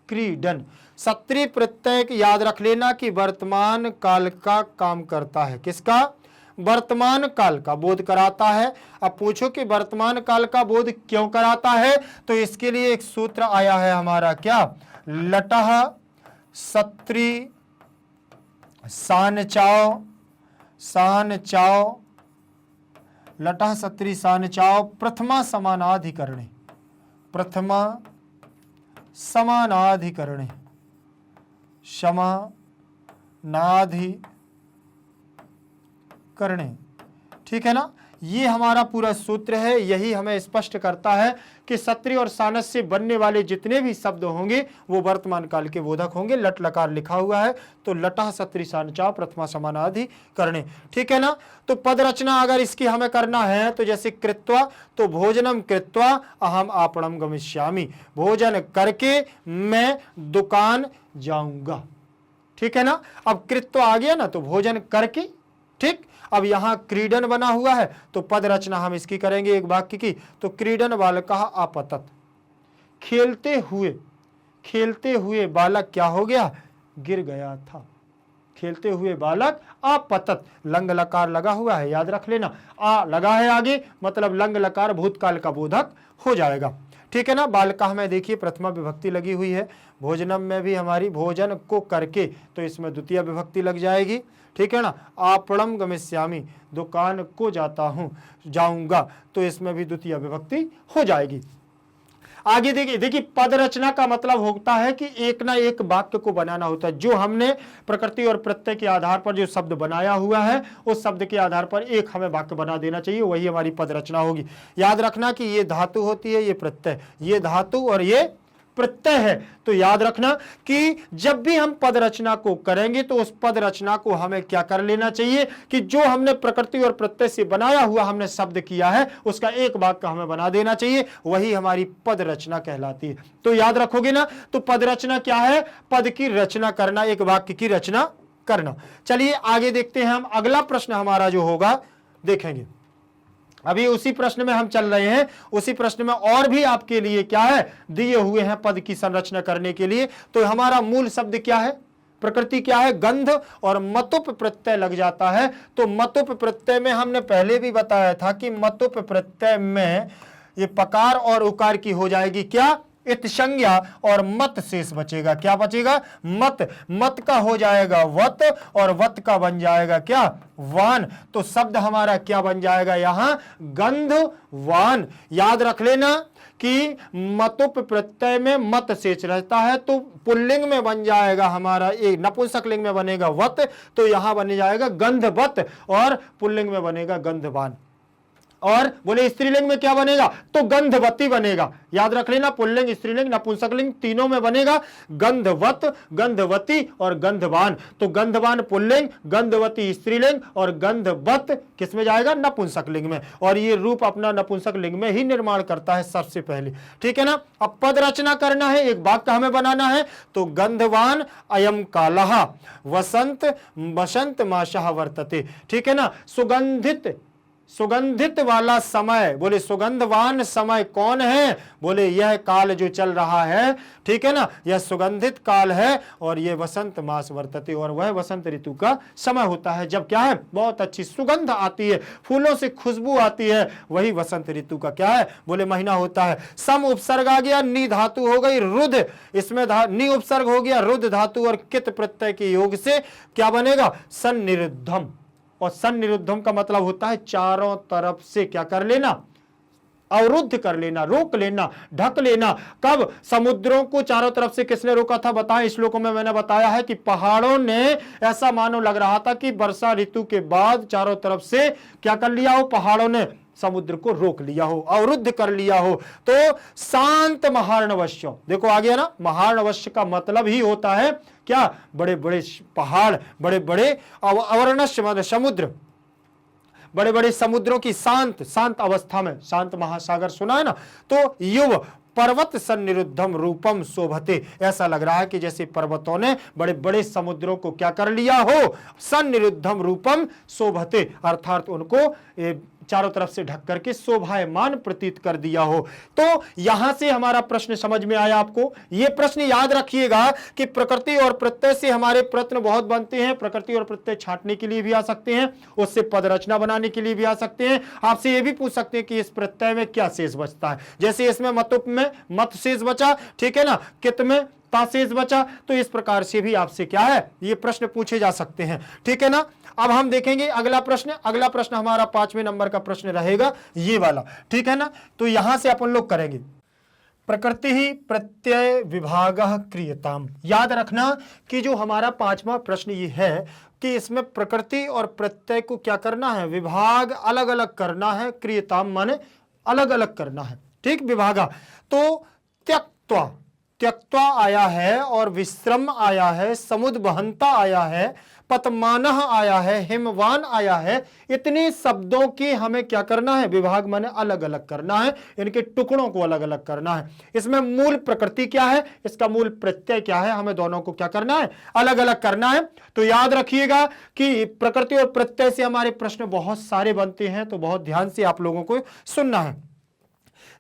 क्रीडन। सत्री प्रत्यय याद रख लेना कि वर्तमान काल का काम करता है, किसका, वर्तमान काल का बोध कराता है। अब पूछो कि वर्तमान काल का बोध क्यों कराता है, तो इसके लिए एक सूत्र आया है हमारा, क्या, लटह सत्री सान चाओ, सान चाओ, लटह सत्री सान चाओ प्रथमा समानाधिकरणे, प्रथमा समानाधिकरणे, समानाधिकरणे, ठीक है ना। ये हमारा पूरा सूत्र है, यही हमें स्पष्ट करता है कि सत्री और सानस से बनने वाले जितने भी शब्द होंगे वो वर्तमान काल के बोधक होंगे। लट लकार लिखा हुआ है, तो लटह सत्री सानचा प्रथमा समानाधिकरणे, ठीक है ना। तो पद रचना अगर इसकी हमें करना है तो जैसे कृत्वा, तो भोजनम कृत्वा अहम आपणम गमिष्यामि, भोजन करके मैं दुकान जाऊंगा, ठीक है ना। अब कृत्वा आ गया ना, तो भोजन करके, ठीक। अब यहां क्रीडन बना हुआ है, तो पद रचना हम इसकी करेंगे एक वाक्य की, तो क्रीडन बालकः आपतत, खेलते हुए बालक क्या हो गया, गिर गया था। खेलते हुए बालक आपतत, लंग लकार लगा हुआ है, याद रख लेना, आ लगा है आगे, मतलब लंग लकार भूतकाल का बोधक हो जाएगा, ठीक है ना। बालकाः में देखिए प्रथमा विभक्ति लगी हुई है, भोजनम में भी हमारी भोजन को करके, तो इसमें द्वितीय विभक्ति लग जाएगी, ठीक है ना। आपणम गमिष्यामि, दुकान को जाता हूं, जाऊंगा, तो इसमें भी द्वितीय विभक्ति हो जाएगी। आगे देखिए पद रचना का मतलब होता है कि एक ना एक वाक्य को बनाना होता है। जो हमने प्रकृति और प्रत्यय के आधार पर जो शब्द बनाया हुआ है, उस शब्द के आधार पर एक हमें वाक्य बना देना चाहिए, वही हमारी पद रचना होगी। याद रखना कि ये धातु होती है, ये प्रत्यय, ये धातु और ये प्रत्यय है। तो याद रखना कि जब भी हम पद रचना को करेंगे तो उस पद रचना को हमें क्या कर लेना चाहिए कि जो हमने प्रकृति और प्रत्यय से बनाया हुआ हमने शब्द किया है, उसका एक वाक्य हमें बना देना चाहिए, वही हमारी पद रचना कहलाती है। तो याद रखोगे ना। तो पद रचना क्या है? पद की रचना करना, एक वाक्य की रचना करना। चलिए आगे देखते हैं हम। अगला प्रश्न हमारा जो होगा देखेंगे, अभी उसी प्रश्न में हम चल रहे हैं। उसी प्रश्न में और भी आपके लिए क्या है दिए हुए हैं पद की संरचना करने के लिए। तो हमारा मूल शब्द क्या है? प्रकृति क्या है? गंध, और मतुप प्रत्यय लग जाता है। तो मतुप प्रत्यय में हमने पहले भी बताया था कि मतुप प्रत्यय में ये पकार और उकार की हो जाएगी क्या? इत संज्ञा, और मत शेष बचेगा। क्या बचेगा? मत। मत का हो जाएगा वत, और वत का बन जाएगा क्या? वान। तो शब्द हमारा क्या बन जाएगा यहां? गंधवान। याद रख लेना कि मतुप प्रत्यय में मत शेष रहता है, तो पुल्लिंग में बन जाएगा हमारा, एक नपुंसक लिंग में बनेगा वत, तो यहां बन जाएगा गंधवत, और पुल्लिंग में बनेगा गंधवान। और बोले स्त्रीलिंग में क्या बनेगा? तो गंधवती बनेगा। याद रख लेना, पुल्लिंग, स्त्रीलिंग, नपुंसकलिंग तीनों में बनेगा गंधवत, गंधवती और गंधवान। तो गंधवान पुल्लिंग, गंधवती स्त्रीलिंग और गंधवत किस में जाएगा? नपुंसक लिंग में। और ये रूप अपना नपुंसक लिंग में ही निर्माण करता है सबसे पहले, ठीक है ना। अब पद रचना करना है, एक वाक्य हमें बनाना है। तो गंधवान अयम कालः वसंत वसंत मासः वर्तते, ठीक है ना। सुगंधित, सुगंधित वाला समय, बोले सुगंधवान समय कौन है? बोले यह काल जो चल रहा है, ठीक है ना, यह सुगंधित काल है, और यह वसंत मास वर्तते, और वह वसंत ऋतु का समय होता है, जब क्या है बहुत अच्छी सुगंध आती है, फूलों से खुशबू आती है, वही वसंत ऋतु का क्या है? बोले महीना होता है। सम उपसर्ग आ गया, नी धातु हो गई रुद्ध, इसमें नी उपसर्ग हो गया रुद्ध धातु, और कित प्रत्यय के योग से क्या बनेगा? सन्निरुद्धम। और सन्निरुद्धम का मतलब होता है चारों तरफ से क्या कर लेना? अवरुद्ध कर लेना, रोक लेना, ढक लेना। कब? समुद्रों को चारों तरफ से किसने रोका था? बताएं। श्लोकों में मैंने बताया है कि पहाड़ों ने, ऐसा मानो लग रहा था कि वर्षा ऋतु के बाद चारों तरफ से क्या कर लिया हो? पहाड़ों ने समुद्र को रोक लिया हो, अवरुद्ध कर लिया हो। तो शांत महार्णवश्य, देखो आ गया ना। महार्णवश्य का मतलब ही होता है क्या? बड़े बड़े पहाड़, बड़े बड़े अवर्णश्य समुद्र, बड़े बड़े समुद्रों की शांत शांत अवस्था में, शांत महासागर सुना है ना। तो युव पर्वत सन्निरुद्धम रूपम शोभते, ऐसा लग रहा है कि जैसे पर्वतों ने बड़े बड़े समुद्रों को क्या कर लिया हो? सन्निरुद्धम रूपम शोभते, अर्थात उनको चारों तरफ से ढक करके शोभायमान प्रतीत कर दिया हो। तो यहां से हमारा प्रश्न समझ में आया आपको। यह प्रश्न याद रखिएगा कि प्रकृति और प्रत्यय से हमारे प्रश्न बहुत बनते हैं। प्रकृति और प्रत्यय छांटने के लिए भी आ सकते हैं, उससे पद रचना बनाने के लिए भी आ सकते हैं। आपसे यह भी पूछ सकते हैं कि इस प्रत्यय में क्या शेष बचता है। जैसे इसमें मतुप में मत शेष बचा, ठीक है ना, कित में ता शेष बचा। तो इस प्रकार से भी आपसे क्या है ये प्रश्न पूछे जा सकते हैं, ठीक है ना। अब हम देखेंगे अगला प्रश्न। अगला प्रश्न हमारा 5वें नंबर का प्रश्न रहेगा, ये वाला, ठीक है ना। तो यहां से अपन लोग करेंगे प्रकृति ही प्रत्यय विभागः क्रियताम। याद रखना कि जो हमारा 5वां प्रश्न ये है कि इसमें प्रकृति और प्रत्यय को क्या करना है? विभाग अलग अलग करना है। क्रियताम माने अलग अलग करना है, ठीक। विभागा तो त्यक्त्वा, त्यक्त्वा आया है, और विश्रम आया है, समुद्र बहंता आया है, पतमानः आया है, हिमवान आया है। इतने शब्दों के हमें क्या करना है? विभाग माने अलग अलग करना है, इनके टुकड़ों को अलग अलग करना है। इसमें मूल प्रकृति क्या है, इसका मूल प्रत्यय क्या है, हमें दोनों को क्या करना है? अलग अलग करना है। तो याद रखिएगा कि प्रकृति और प्रत्यय से हमारे प्रश्न बहुत सारे बनते हैं, तो बहुत ध्यान से आप लोगों को सुनना है।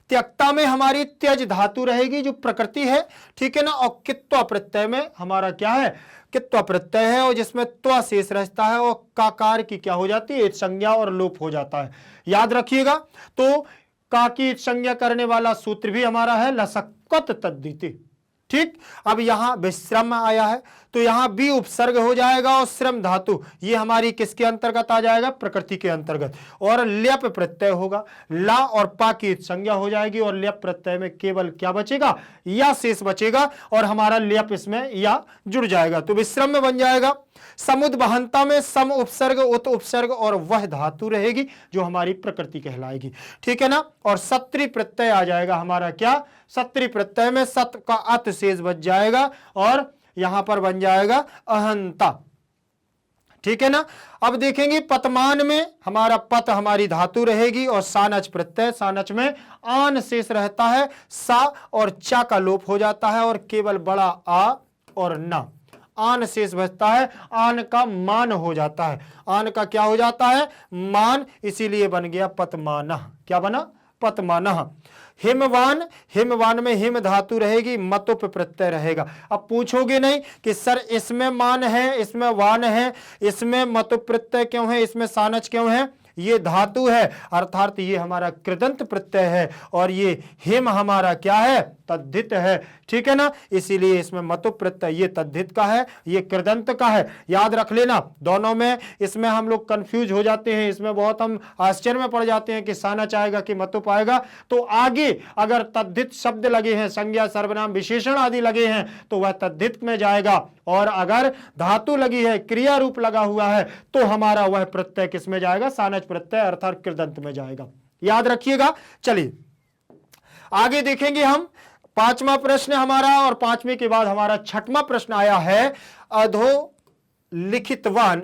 त्यक्ता में हमारी त्यज धातु रहेगी जो प्रकृति है, ठीक है ना। और कित्वा प्रत्यय में हमारा क्या है? कित्वा प्रत्यय है, और जिसमें त्वा शेष रहता है, और काकार की क्या हो जाती है? संज्ञा और लोप हो जाता है। याद रखिएगा। तो का की संज्ञा करने वाला सूत्र भी हमारा है लसक्कत तद्धिति। ठीक, अब यहां विश्रम आया है तो यहां भी उपसर्ग हो जाएगा और श्रम धातु ये हमारी किसके अंतर्गत आ जाएगा, प्रकृति के अंतर्गत, और ल्यप प्रत्यय होगा, ला और पा की संज्ञा हो जाएगी और ल्यप प्रत्यय में केवल क्या बचेगा, या शेष बचेगा और हमारा ल्यप इसमें या जुड़ जाएगा तो विश्रम में बन जाएगा। समुद्वहनता में सम उपसर्ग उत उपसर्ग और वह धातु रहेगी जो हमारी प्रकृति कहलाएगी। ठीक है ना, और सत्री प्रत्यय आ जाएगा हमारा क्या, सत्री प्रत्यय में सत का अत शेष बच जाएगा और यहां पर बन जाएगा अहंता। ठीक है ना, अब देखेंगे पतमान में हमारा पत हमारी धातु रहेगी और सानच प्रत्यय, सानच में आन शेष रहता है, सा और चा का लोप हो जाता है और केवल बड़ा आ और ना, आन शेष बचता है, आन का मान हो जाता है, आन का क्या हो जाता है, मान, इसीलिए बन गया पतमाना। क्या बना, पतमाना। हिमवान, हिमवान में हिम धातु रहेगी, मतुप प्रत्यय रहेगा। अब पूछोगे नहीं कि सर इसमें मान है, इसमें वान है, इसमें मतुप प्रत्यय क्यों है, इसमें सानच क्यों है, ये धातु है अर्थात ये हमारा कृदंत प्रत्यय है और ये हिम हमारा क्या है, तद्धित है। ठीक है ना, इसीलिए इसमें मतुप प्रत्यय ये तद्धित का है, ये कृदंत का है। याद रख लेना दोनों में, इसमें हम लोग कंफ्यूज हो जाते हैं, इसमें बहुत हम आश्चर्य में पड़ जाते हैं कि सानच आएगा कि मतुप आएगा। तो आगे अगर तद्धित शब्द लगे हैं, संज्ञा सर्वनाम विशेषण आदि लगे हैं तो वह तद्धित में जाएगा, और अगर धातु लगी है, क्रिया रूप लगा हुआ है तो हमारा वह प्रत्यय किस में जाएगा, सानच प्रत्यय अर्थात कृदंत में जाएगा। याद रखिएगा। चलिए आगे देखेंगे हम पांचवा प्रश्न हमारा, और पांचवे के बाद हमारा छठवां प्रश्न आया है, अधो लिखितवान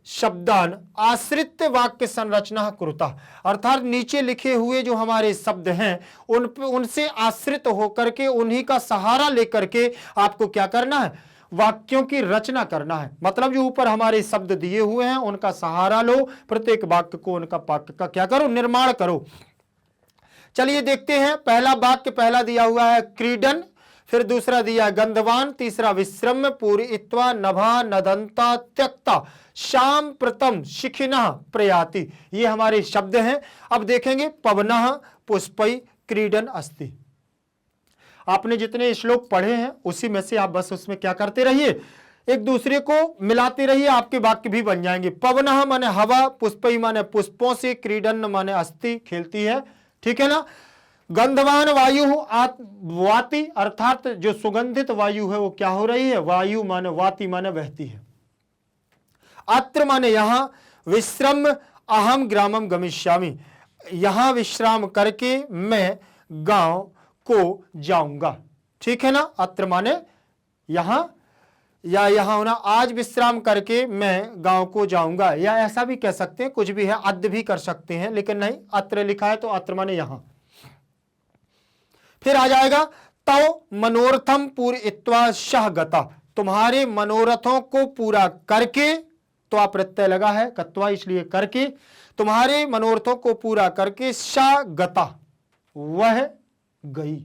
शब्दान आश्रित वाक्य संरचना कुरुता, अर्थात नीचे लिखे हुए जो हमारे शब्द हैं उनसे आश्रित होकर के, उन्हीं का सहारा लेकर के आपको क्या करना है, वाक्यों की रचना करना है। मतलब जो ऊपर हमारे शब्द दिए हुए हैं उनका सहारा लो, प्रत्येक वाक्य को, उनका वाक्य का क्या करो, निर्माण करो। चलिए देखते हैं, पहला वाक्य पहला दिया हुआ है क्रीडन, फिर दूसरा दिया गंधवान, तीसरा विश्रम, पूरित्वा, नभा, नदंता, त्यक्ता, शाम प्रतम, शिखिना, प्रयाति, ये हमारे शब्द हैं। अब देखेंगे पवनः पुष्पै क्रीडन अस्ति। आपने जितने श्लोक पढ़े हैं उसी में से आप बस उसमें क्या करते रहिए, एक दूसरे को मिलाते रहिए, आपके वाक्य भी बन जाएंगे। पवनः माने हवा, पुष्पै माने पुष्पों से, क्रीडन माने अस्थि, खेलती है। ठीक है ना, गंधवान वायु वाति, अर्थात जो सुगंधित वायु है वो क्या हो रही है, वायु माने वाति माने बहती है। अत्र माने यहां, विश्रम अहम ग्रामम गमिष्यामि, यहां विश्राम करके मैं गांव को जाऊंगा। ठीक है ना, अत्र माने यहां, या यहां होना, आज विश्राम करके मैं गांव को जाऊंगा, या ऐसा भी कह सकते हैं, कुछ भी है, अद्य भी कर सकते हैं, लेकिन नहीं अत्र लिखा है तो अत्र माने यहां। फिर आ जाएगा तव मनोरथम पूरयित्वा शह गता, तुम्हारे मनोरथों को पूरा करके, तो आप प्रत्यय लगा है कत्वा इसलिए करके, तुम्हारे मनोरथों को पूरा करके, शा गता, वह गई।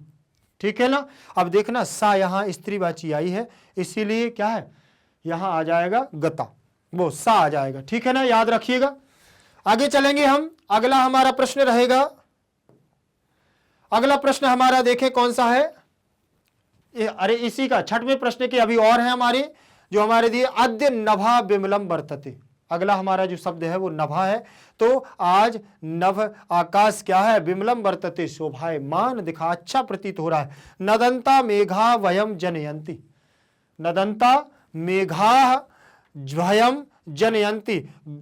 ठीक है ना, अब देखना सा यहां स्त्रीवाची आई है इसीलिए क्या है, यहां आ जाएगा गता, वो सा आ जाएगा। ठीक है ना, याद रखिएगा। आगे चलेंगे हम, अगला हमारा प्रश्न रहेगा, अगला प्रश्न हमारा देखें कौन सा है, अरे इसी का छठवें प्रश्न के अभी और है हमारे, जो हमारे दिए, अद्य नभा विमलम वर्तते, अगला हमारा जो शब्द है वो नभा है, तो आज नभ आकाश क्या है, विमलम वर्तते, शोभायमान दिखा, अच्छा प्रतीत हो रहा है। नदंता मेघा वयम जनयंती, नदंता मेघा वयम जनयंती,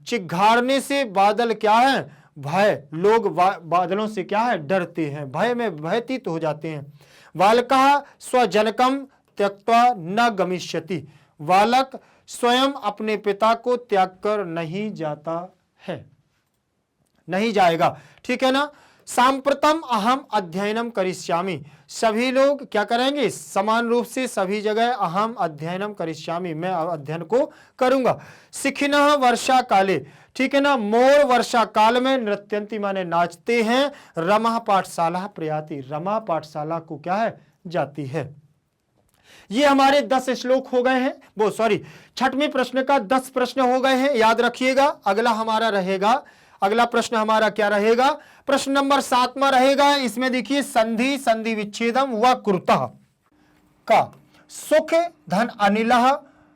चिघाड़ने से बादल क्या है, भय, लोग बादलों से क्या है, डरते हैं, भय में भयतीत हो जाते हैं। बालकः स्वजनकम त्यक्त्वा न गमिष्यति, बालक स्वयं अपने पिता को त्याग कर नहीं जाता है, नहीं जाएगा। ठीक है ना, सांप्रतम अहम अध्ययनम करिष्यामि, सभी लोग क्या करेंगे, समान रूप से सभी जगह अहम अध्ययनम करिष्यामि, मैं अध्ययन को करूंगा। शिखिनः वर्षा काले, ठीक है ना, मोर वर्षा काल में नृत्यंती माने नाचते हैं, रमा पाठशाला प्रयाति, रमा पाठशाला को क्या है, जाती है। ये हमारे 10 श्लोक हो गए हैं, छठवें प्रश्न का 10 प्रश्न हो गए हैं, याद रखिएगा। अगला हमारा रहेगा अगला प्रश्न हमारा क्या रहेगा? प्रश्न नंबर 7वां रहेगा। इसमें देखिए संधि संधि विच्छेदम व कुरुतः का सुख धन अनिलः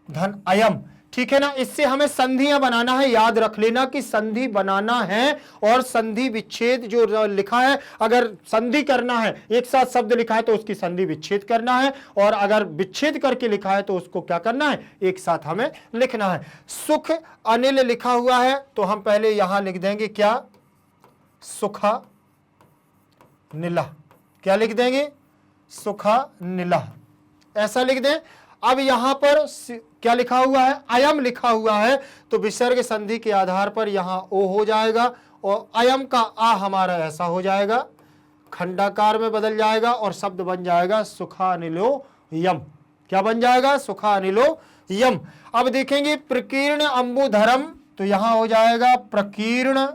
धन अयम। ठीक है ना, इससे हमें संधियां बनाना है। याद रख लेना कि संधि बनाना है और संधि विच्छेद जो लिखा है, अगर संधि करना है, एक साथ शब्द लिखा है तो उसकी संधि विच्छेद करना है, और अगर विच्छेद करके लिखा है तो उसको क्या करना है? एक साथ हमें लिखना है। सुख अनिल लिखा हुआ है तो हम पहले यहां लिख देंगे क्या? सुखा नीला। क्या लिख देंगे? सुखा नीला, ऐसा लिख दें। अब यहां पर क्या लिखा हुआ है? अयम लिखा हुआ है, तो विसर्ग संधि के आधार पर यहां ओ हो जाएगा और अयम का आ हमारा ऐसा हो जाएगा, खंडाकार में बदल जाएगा और शब्द बन जाएगा सुखानिलो यम। क्या बन जाएगा? सुखानिलो यम। अब देखेंगे प्रकीर्ण अंबुधरम, तो यहां हो जाएगा प्रकीर्ण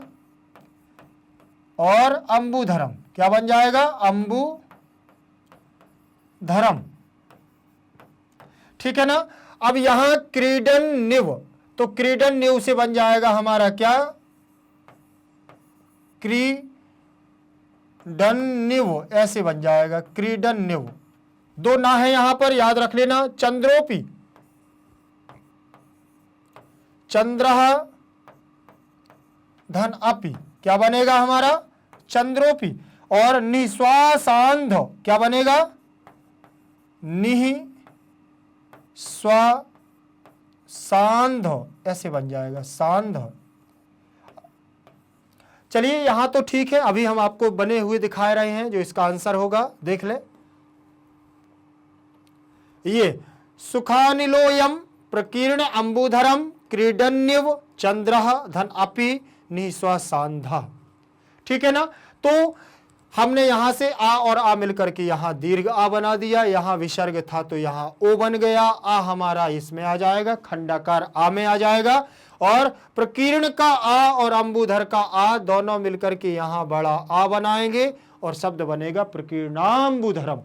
और अंबुधरम। क्या बन जाएगा? अंबुधरम। ठीक है ना। अब यहां क्रीडन निव, तो क्रीडन निव से बन जाएगा हमारा क्या? क्रीडन निव, ऐसे बन जाएगा क्रीडन निव। दो ना है यहां पर, याद रख लेना। चंद्रोपी, चंद्रः धन अपि, क्या बनेगा हमारा? चंद्रोपी। और निश्वासांध, क्या बनेगा? निहि स्व सांध, ऐसे बन जाएगा सांध। चलिए यहां तो ठीक है, अभी हम आपको बने हुए दिखा रहे हैं जो इसका आंसर होगा, देख ले। ये सुखानिलोयम प्रकीर्ण अंबुधरम क्रीडन्यव चंद्रः धन अपि निस्वसांधा। ठीक है ना। तो हमने यहां से आ और आ मिलकर के यहां दीर्घ आ बना दिया, यहां विसर्ग था तो यहां ओ बन गया, आ हमारा इसमें आ जाएगा, खंडाकार आ में आ जाएगा, और प्रकीर्ण का आ और अंबुधर का आ दोनों मिलकर के यहां बड़ा आ बनाएंगे और शब्द बनेगा प्रकीर्णांबुधरम।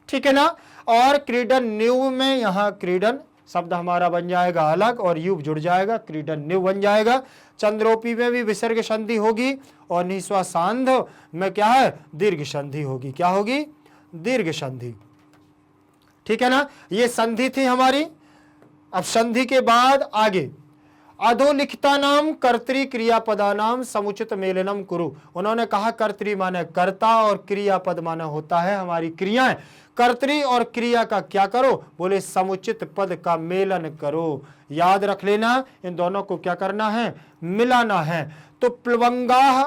ठीक है ना। और क्रीडन न्यू में यहां क्रीडन शब्द हमारा बन जाएगा अलग और युव जुड़ जाएगा, क्रीडन न्यू बन जाएगा। चंद्रोपी में भी विसर्ग संधि होगी और निस्वासांध में क्या है? दीर्घ संधि होगी। क्या होगी? दीर्घ संधि। ठीक है ना। ये संधि थी हमारी। अब संधि के बाद आगे अधोलिखिता नाम कर्तृ क्रियापदा नाम समुचित मेलनम कुरु। उन्होंने कहा कर्तृ माने कर्ता और क्रियापद माने होता है हमारी क्रियाएं। कर्तृ और क्रिया का क्या करो? बोले समुचित पद का मेलन करो। याद रख लेना, इन दोनों को क्या करना है? मिलाना है। तो प्लवंगाह,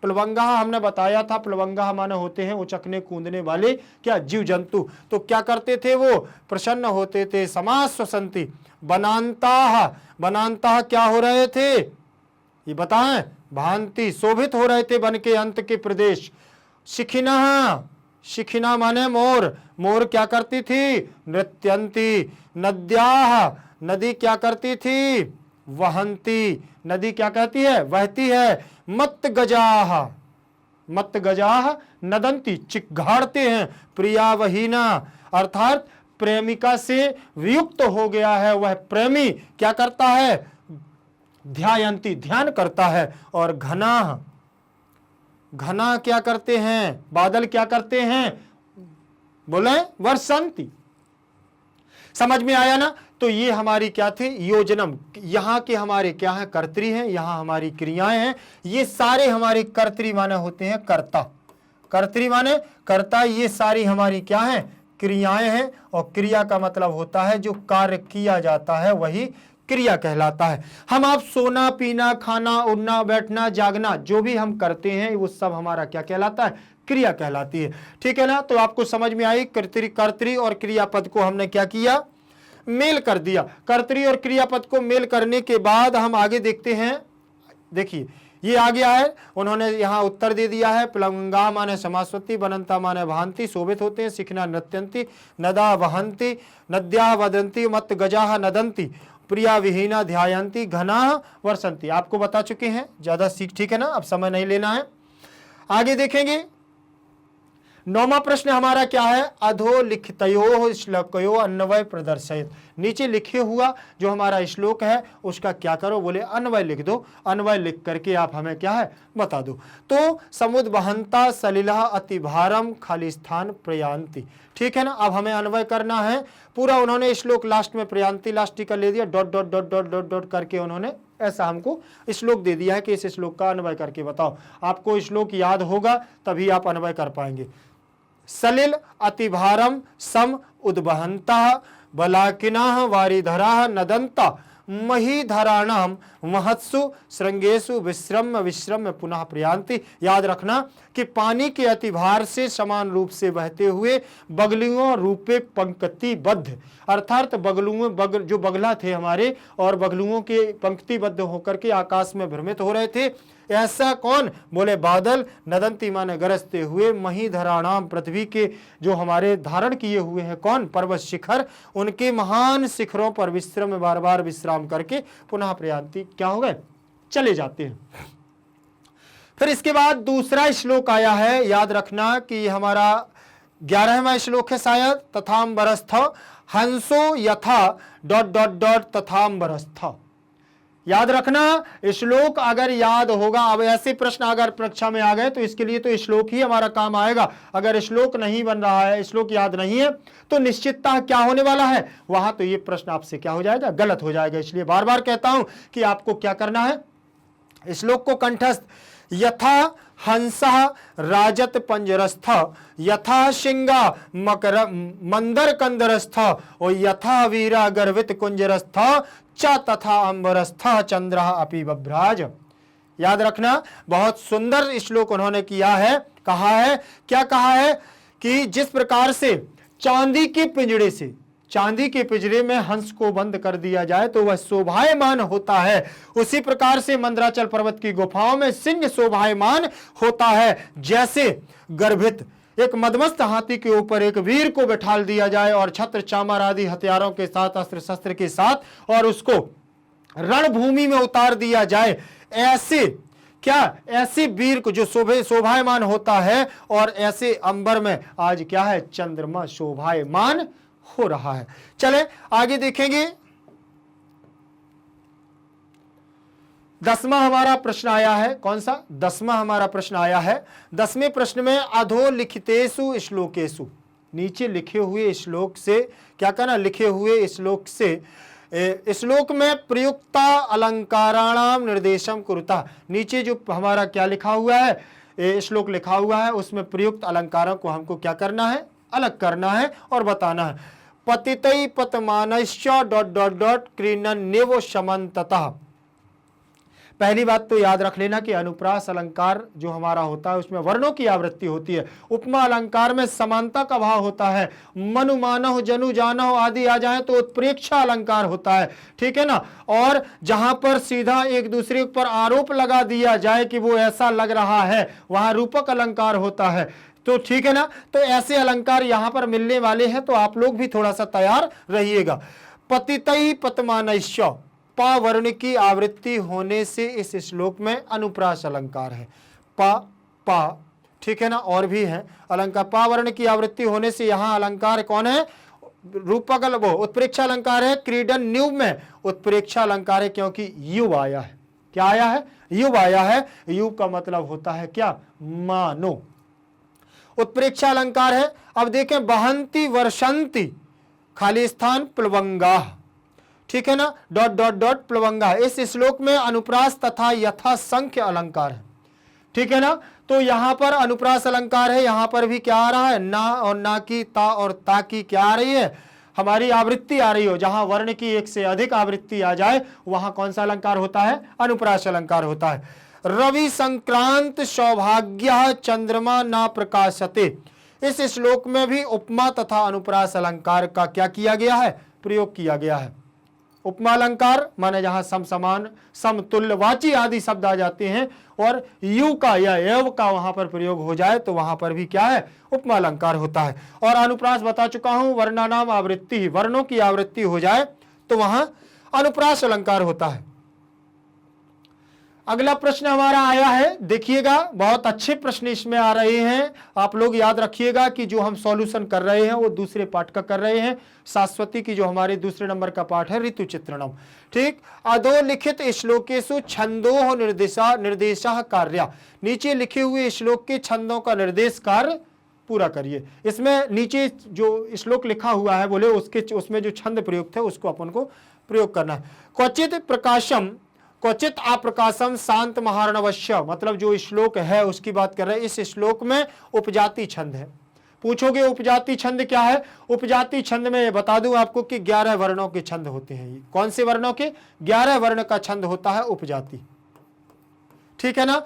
प्लवंगाह हमने बताया था, प्लवंगाह माने होते हैं उचकने कूदने वाले क्या? जीव जंतु। तो क्या करते थे वो? प्रसन्न होते थे। समास स्वसंति। बनांताह, बनांताह क्या हो रहे थे? ये बताएं। भांति, शोभित हो रहे थे वन के अंत के प्रदेश। शिखिना, शिखिना माने मोर। मोर क्या करती थी? नृत्यंती। नद्याह, नदी क्या करती थी? वहंती। नदी क्या कहती है? बहती है। मत गजाह, मत गजाह नदंती, चिघाड़ते हैं। प्रिया वहीना, अर्थात प्रेमिका से वियुक्त हो गया है वह प्रेमी क्या करता है? ध्यायंती, ध्यान करता है। और घना, घना क्या करते हैं? बादल क्या करते हैं? बोले वर्षंती। समझ में आया ना। तो ये हमारी क्या थी? योजनम। यहां के हमारे क्या है? कर्तृ हैं, यहां हमारी क्रियाएं हैं। ये सारे हमारे कर्तृ माने होते हैं कर्ता। कर्तृ माने कर्ता। ये सारी हमारी क्या है? क्रियाएं हैं। और क्रिया का मतलब होता है जो कार्य किया जाता है वही क्रिया कहलाता है। हम आप सोना पीना खाना उड़ना बैठना जागना जो भी हम करते हैं वो सब हमारा क्या कहलाता है? क्रिया कहलाती है। ठीक है ना। तो आपको समझ में आई कर्तृ और क्रियापद को हमने क्या किया? मेल कर दिया। कर्तृ और क्रियापद को मेल करने के बाद हम आगे देखते हैं। देखिए ये आ गया है, उन्होंने यहाँ उत्तर दे दिया है। प्लवंगा माने समासवती, बनंता माने भांति, शोभित होते हैं। शिखना नृत्यंती, नदा वहंती, नद्या वदंती, मत गजाह नदंती, प्रिया विहीना ध्यायंती, घना वर्षंती। आपको बता चुके हैं, ज्यादा सीख। ठीक है ना। अब समय नहीं लेना है। आगे देखेंगे 9वां प्रश्न हमारा क्या है, अधोलिखितयोः श्लोकयोः अन्वय प्रदर्शयेत्। नीचे लिखे हुआ जो हमारा श्लोक है उसका क्या करो, बोले अन्वय लिख दो। अन्वय लिख करके आप हमें क्या है बता दो। तो समुद्र बहंता सलिला अति भारम खाली स्थान प्रयांति। ठीक है ना, अब हमें अन्वय करना है पूरा। उन्होंने श्लोक लास्ट में प्रयांति लास्ट टीका ले दिया, dot dot dot dot dot dot करके उन्होंने ऐसा हमको श्लोक दे दिया है कि इस श्लोक का अन्वय करके बताओ। आपको श्लोक याद होगा तभी आप अन्वय कर पाएंगे। सलिल अतिभारम सम उद्वहंता बलाकिनाः वारिधराः नदंता महीधराणाम महत्सु श्रृंगेषु विश्रम्य विश्रम्य पुनः प्रयांति। याद रखना कि पानी के अतिभार से समान रूप से बहते हुए बगलियों रूपे पंक्तिबद्ध, अर्थात बगलुओं जो बगला थे हमारे और बगलुओं के पंक्तिबद्ध होकर के आकाश में भ्रमित हो रहे थे। ऐसा कौन, बोले बादल नदंती माने गरजते हुए महीधराणाम पृथ्वी के जो हमारे धारण किए हुए हैं कौन, पर्वत शिखर, उनके महान शिखरों पर विश्राम में बार बार विश्राम करके पुनः प्रयांति क्या हो गए, चले जाते हैं। फिर इसके बाद दूसरा श्लोक आया है, याद रखना कि हमारा 11वां श्लोक है शायद, तथाम्बरस्थ हंसो यथा डॉट डॉट डॉट तथाम्बरस्थ। याद रखना श्लोक अगर याद होगा, अब ऐसे प्रश्न अगर परीक्षा में आ गए तो इसके लिए तो श्लोक ही हमारा काम आएगा। अगर श्लोक नहीं बन रहा है, श्लोक याद नहीं है, तो निश्चितता क्या होने वाला है, वहां तो ये प्रश्न आपसे क्या हो जाएगा, गलत हो जाएगा। इसलिए बार बार कहता हूं कि आपको क्या करना है, श्लोक को कंठस्थ, यथा हंसः राजत पंजरस्थ यथा शिंगा मकर मंदर कंदरस्थ और यथा वीरा गर्वित कुंजरस्थ च तथा अंबरस्थ चंद्र अपि बभ्राज। याद रखना बहुत सुंदर श्लोक उन्होंने किया है, कहा है, क्या कहा है कि जिस प्रकार से चांदी के पिंजड़े से, चांदी के पिंजरे में हंस को बंद कर दिया जाए तो वह शोभायमान होता है, उसी प्रकार से मंदराचल पर्वत की गुफाओं में सिंह शोभायमान होता है। जैसे गर्भित एक मदमस्त हाथी के ऊपर एक वीर को बैठाल दिया जाए और छत्र चामर आदि हथियारों के साथ, अस्त्र शस्त्र के साथ, और उसको रणभूमि में उतार दिया जाए, ऐसे क्या, ऐसे वीर को जो शोभायमान होता है, और ऐसे अंबर में आज क्या है, चंद्रमा शोभायमान हो रहा है। चले आगे देखेंगे। 10वां हमारा प्रश्न आया है, कौन सा, 10वां हमारा प्रश्न आया है। 10वें प्रश्न में अधोलिखितेषु श्लोकेषु, नीचे लिखे हुए श्लोक से क्या कहना, लिखे हुए श्लोक से श्लोक में प्रयुक्ता अलंकाराणाम निर्देशम कुरुता। नीचे जो हमारा क्या लिखा हुआ है, श्लोक लिखा हुआ है, उसमें प्रयुक्त अलंकारों को हमको क्या करना है, अलग करना है और बताना है। पतितै पतमानश्च डॉट डॉट डॉट क्रीडन्येव शमन्ततः। पहली बात तो याद रख लेना कि अनुप्रास अलंकार जो हमारा होता है उसमें वर्णों की आवृत्ति होती है। उपमा अलंकार में समानता का भाव होता है। मनु मानव जनु जानव आदि आ जाए तो उत्प्रेक्षा अलंकार होता है, ठीक है ना। और जहां पर सीधा एक दूसरे पर आरोप लगा दिया जाए कि वो ऐसा लग रहा है, वहां रूपक अलंकार होता है। तो ठीक है ना, तो ऐसे अलंकार यहां पर मिलने वाले हैं, तो आप लोग भी थोड़ा सा तैयार रहिएगा। पतितै पतमानश्च, पा वर्ण की आवृत्ति होने से इस श्लोक में अनुप्रास अलंकार है। पा पा, ठीक है ना, और भी है अलंकार। पा वर्ण की आवृत्ति होने से यहां अलंकार कौन है, रूपक वो उत्प्रेक्षा अलंकार है। क्रीडन न्यू में उत्प्रेक्षा अलंकार है क्योंकि युव आया है। क्या आया है, युव आया है। युव का मतलब होता है क्या, मानो, उत्प्रेक्षा अलंकार है। अब देखें, बहंती वर्षंती खाली स्थान प्लवंगा, ठीक है ना, डॉट डॉट डॉट प्लवंगा। इस श्लोक में अनुप्रास तथा यथा संख्य अलंकार है, ठीक है ना। तो यहां पर अनुप्रास अलंकार है, यहां पर भी क्या आ रहा है, ना और ना की, ता और ता की क्या आ रही है, हमारी आवृत्ति आ रही हो। जहां वर्ण की एक से अधिक आवृत्ति आ जाए वहां कौन सा अलंकार होता है, अनुप्रास अलंकार होता है। रवि संक्रांत सौभाग्य चंद्रमा ना प्रकाशते। इस श्लोक में भी उपमा तथा अनुप्रास अलंकार का क्या किया गया है, प्रयोग किया गया है। उपमा अलंकार माने जहां सम समान समतुल्यवाची आदि शब्द आ जाते हैं और यु का या एव का वहां पर प्रयोग हो जाए तो वहां पर भी क्या है, उपमा अलंकार होता है। और अनुप्रास बता चुका हूं, वर्णानाम आवृत्ति, वर्णों की आवृत्ति हो जाए तो वहां अनुप्रास अलंकार होता है। अगला प्रश्न हमारा आया है, देखिएगा बहुत अच्छे प्रश्न इसमें आ रहे हैं। आप लोग याद रखिएगा कि जो हम सॉल्यूशन कर रहे हैं वो दूसरे पाठ का कर रहे हैं, शाश्वती की जो हमारे दूसरे नंबर का पाठ है ऋतु चित्रणम। ठीक, अधोलिखित श्लोकेषु छंदोः निर्देशः कार्य, नीचे लिखे हुए श्लोक के छंदों का निर्देश कार्य पूरा करिए। इसमें नीचे जो श्लोक लिखा हुआ है बोले उसमें जो छंद प्रयुक्त है उसको अपन को प्रयोग करना है। क्वचित अप्रकाशम शांत महार्णवश्य, मतलब जो श्लोक है उसकी बात कर रहे हैं। इस श्लोक में उपजाति छंद है। पूछोगे उपजाति छंद क्या है? उपजाति छंद में ये बता दूं आपको कि 11 वर्णों के छंद होते हैं। ये कौन से वर्णों के? 11 वर्ण का छंद होता है उपजाति। ठीक है ना।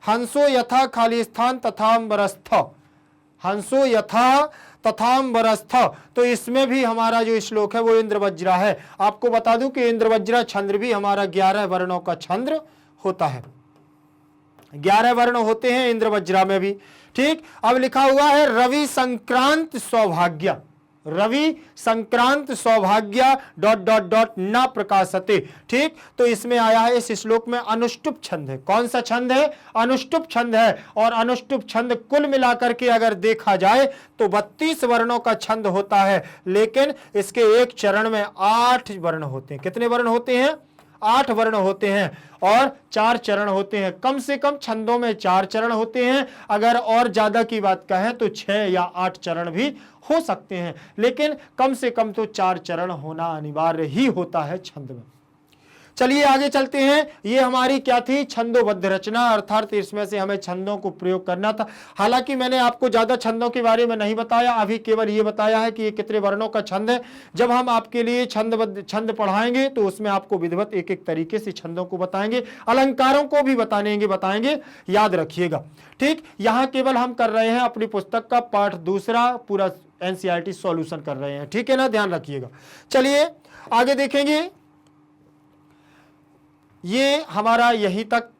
हंसो यथा खाली स्थान तथाम्बरस्थ, हंसो यथा तथाम्बरस्थ, तो इसमें भी हमारा जो श्लोक है वो इंद्रवज्रा है। आपको बता दूं कि इंद्रवज्रा छंद भी हमारा 11 वर्णों का छंद होता है। 11 वर्ण होते हैं इंद्रवज्रा में भी। ठीक, अब लिखा हुआ है रवि संक्रांत सौभाग्य, रवि संक्रांत सौभाग्य ... न प्रकाशते। ठीक, तो इसमें आया है इस श्लोक में अनुष्टुप छंद है। कौन सा छंद है? अनुष्टुप छंद है। और अनुष्टुप छंद कुल मिलाकर के अगर देखा जाए तो 32 वर्णों का छंद होता है, लेकिन इसके एक चरण में 8 वर्ण होते हैं। कितने वर्ण होते हैं? 8 वर्ण होते हैं और 4 चरण होते हैं। कम से कम छंदों में 4 चरण होते हैं। अगर और ज्यादा की बात कहें तो 6 या 8 चरण भी हो सकते हैं, लेकिन कम से कम तो 4 चरण होना अनिवार्य ही होता है छंद में। चलिए आगे चलते हैं। ये हमारी क्या थी? छंदोबद्ध रचना, अर्थात इसमें से हमें छंदों को प्रयोग करना था। हालांकि मैंने आपको ज्यादा छंदों के बारे में नहीं बताया, अभी केवल ये बताया है कि ये कितने वर्णों का छंद है। जब हम आपके लिए छंद पढ़ाएंगे तो उसमें आपको विधिवत एक एक तरीके से छंदों को बताएंगे, अलंकारों को भी बताएंगे, याद रखिएगा। ठीक, यहां केवल हम कर रहे हैं अपनी पुस्तक का पाठ दूसरा पूरा एनसीईआरटी सॉल्यूशन कर रहे हैं। ठीक है ना, ध्यान रखिएगा। चलिए आगे देखेंगे। ये हमारा यहीं तक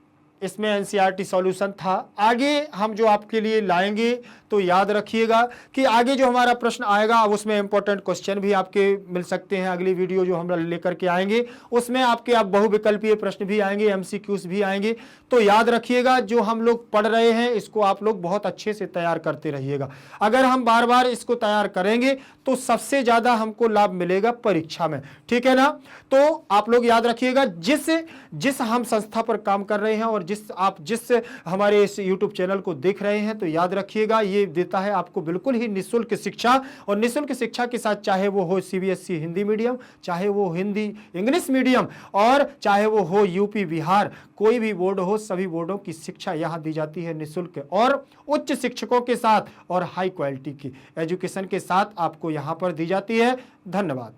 इसमें एनसीईआरटी सॉल्यूशन था। आगे हम जो आपके लिए लाएंगे तो याद रखिएगा कि आगे जो हमारा प्रश्न आएगा अब उसमें इंपॉर्टेंट क्वेश्चन भी आपके मिल सकते हैं। अगली वीडियो जो हम लेकर के आएंगे उसमें आपके अब बहुविकल्पीय प्रश्न भी आएंगे, एमसीक्यूज भी आएंगे। तो याद रखिएगा जो हम लोग पढ़ रहे हैं इसको आप लोग बहुत अच्छे से तैयार करते रहिएगा। अगर हम बार बार इसको तैयार करेंगे तो सबसे ज्यादा हमको लाभ मिलेगा परीक्षा में। ठीक है ना। तो आप लोग याद रखिएगा जिस हम संस्था पर काम कर रहे हैं और जिस हमारे इस YouTube चैनल को देख रहे हैं, तो याद रखिएगा ये देता है आपको बिल्कुल ही निःशुल्क शिक्षा। और निःशुल्क शिक्षा के साथ चाहे वो हो सीबीएसई हिंदी मीडियम, चाहे वो हिंदी इंग्लिश मीडियम, और चाहे वो हो यूपी बिहार, कोई भी बोर्ड हो, सभी बोर्डों की शिक्षा यहाँ दी जाती है निःशुल्क और उच्च शिक्षकों के साथ और हाई क्वालिटी की एजुकेशन के साथ आपको यहाँ पर दी जाती है। धन्यवाद।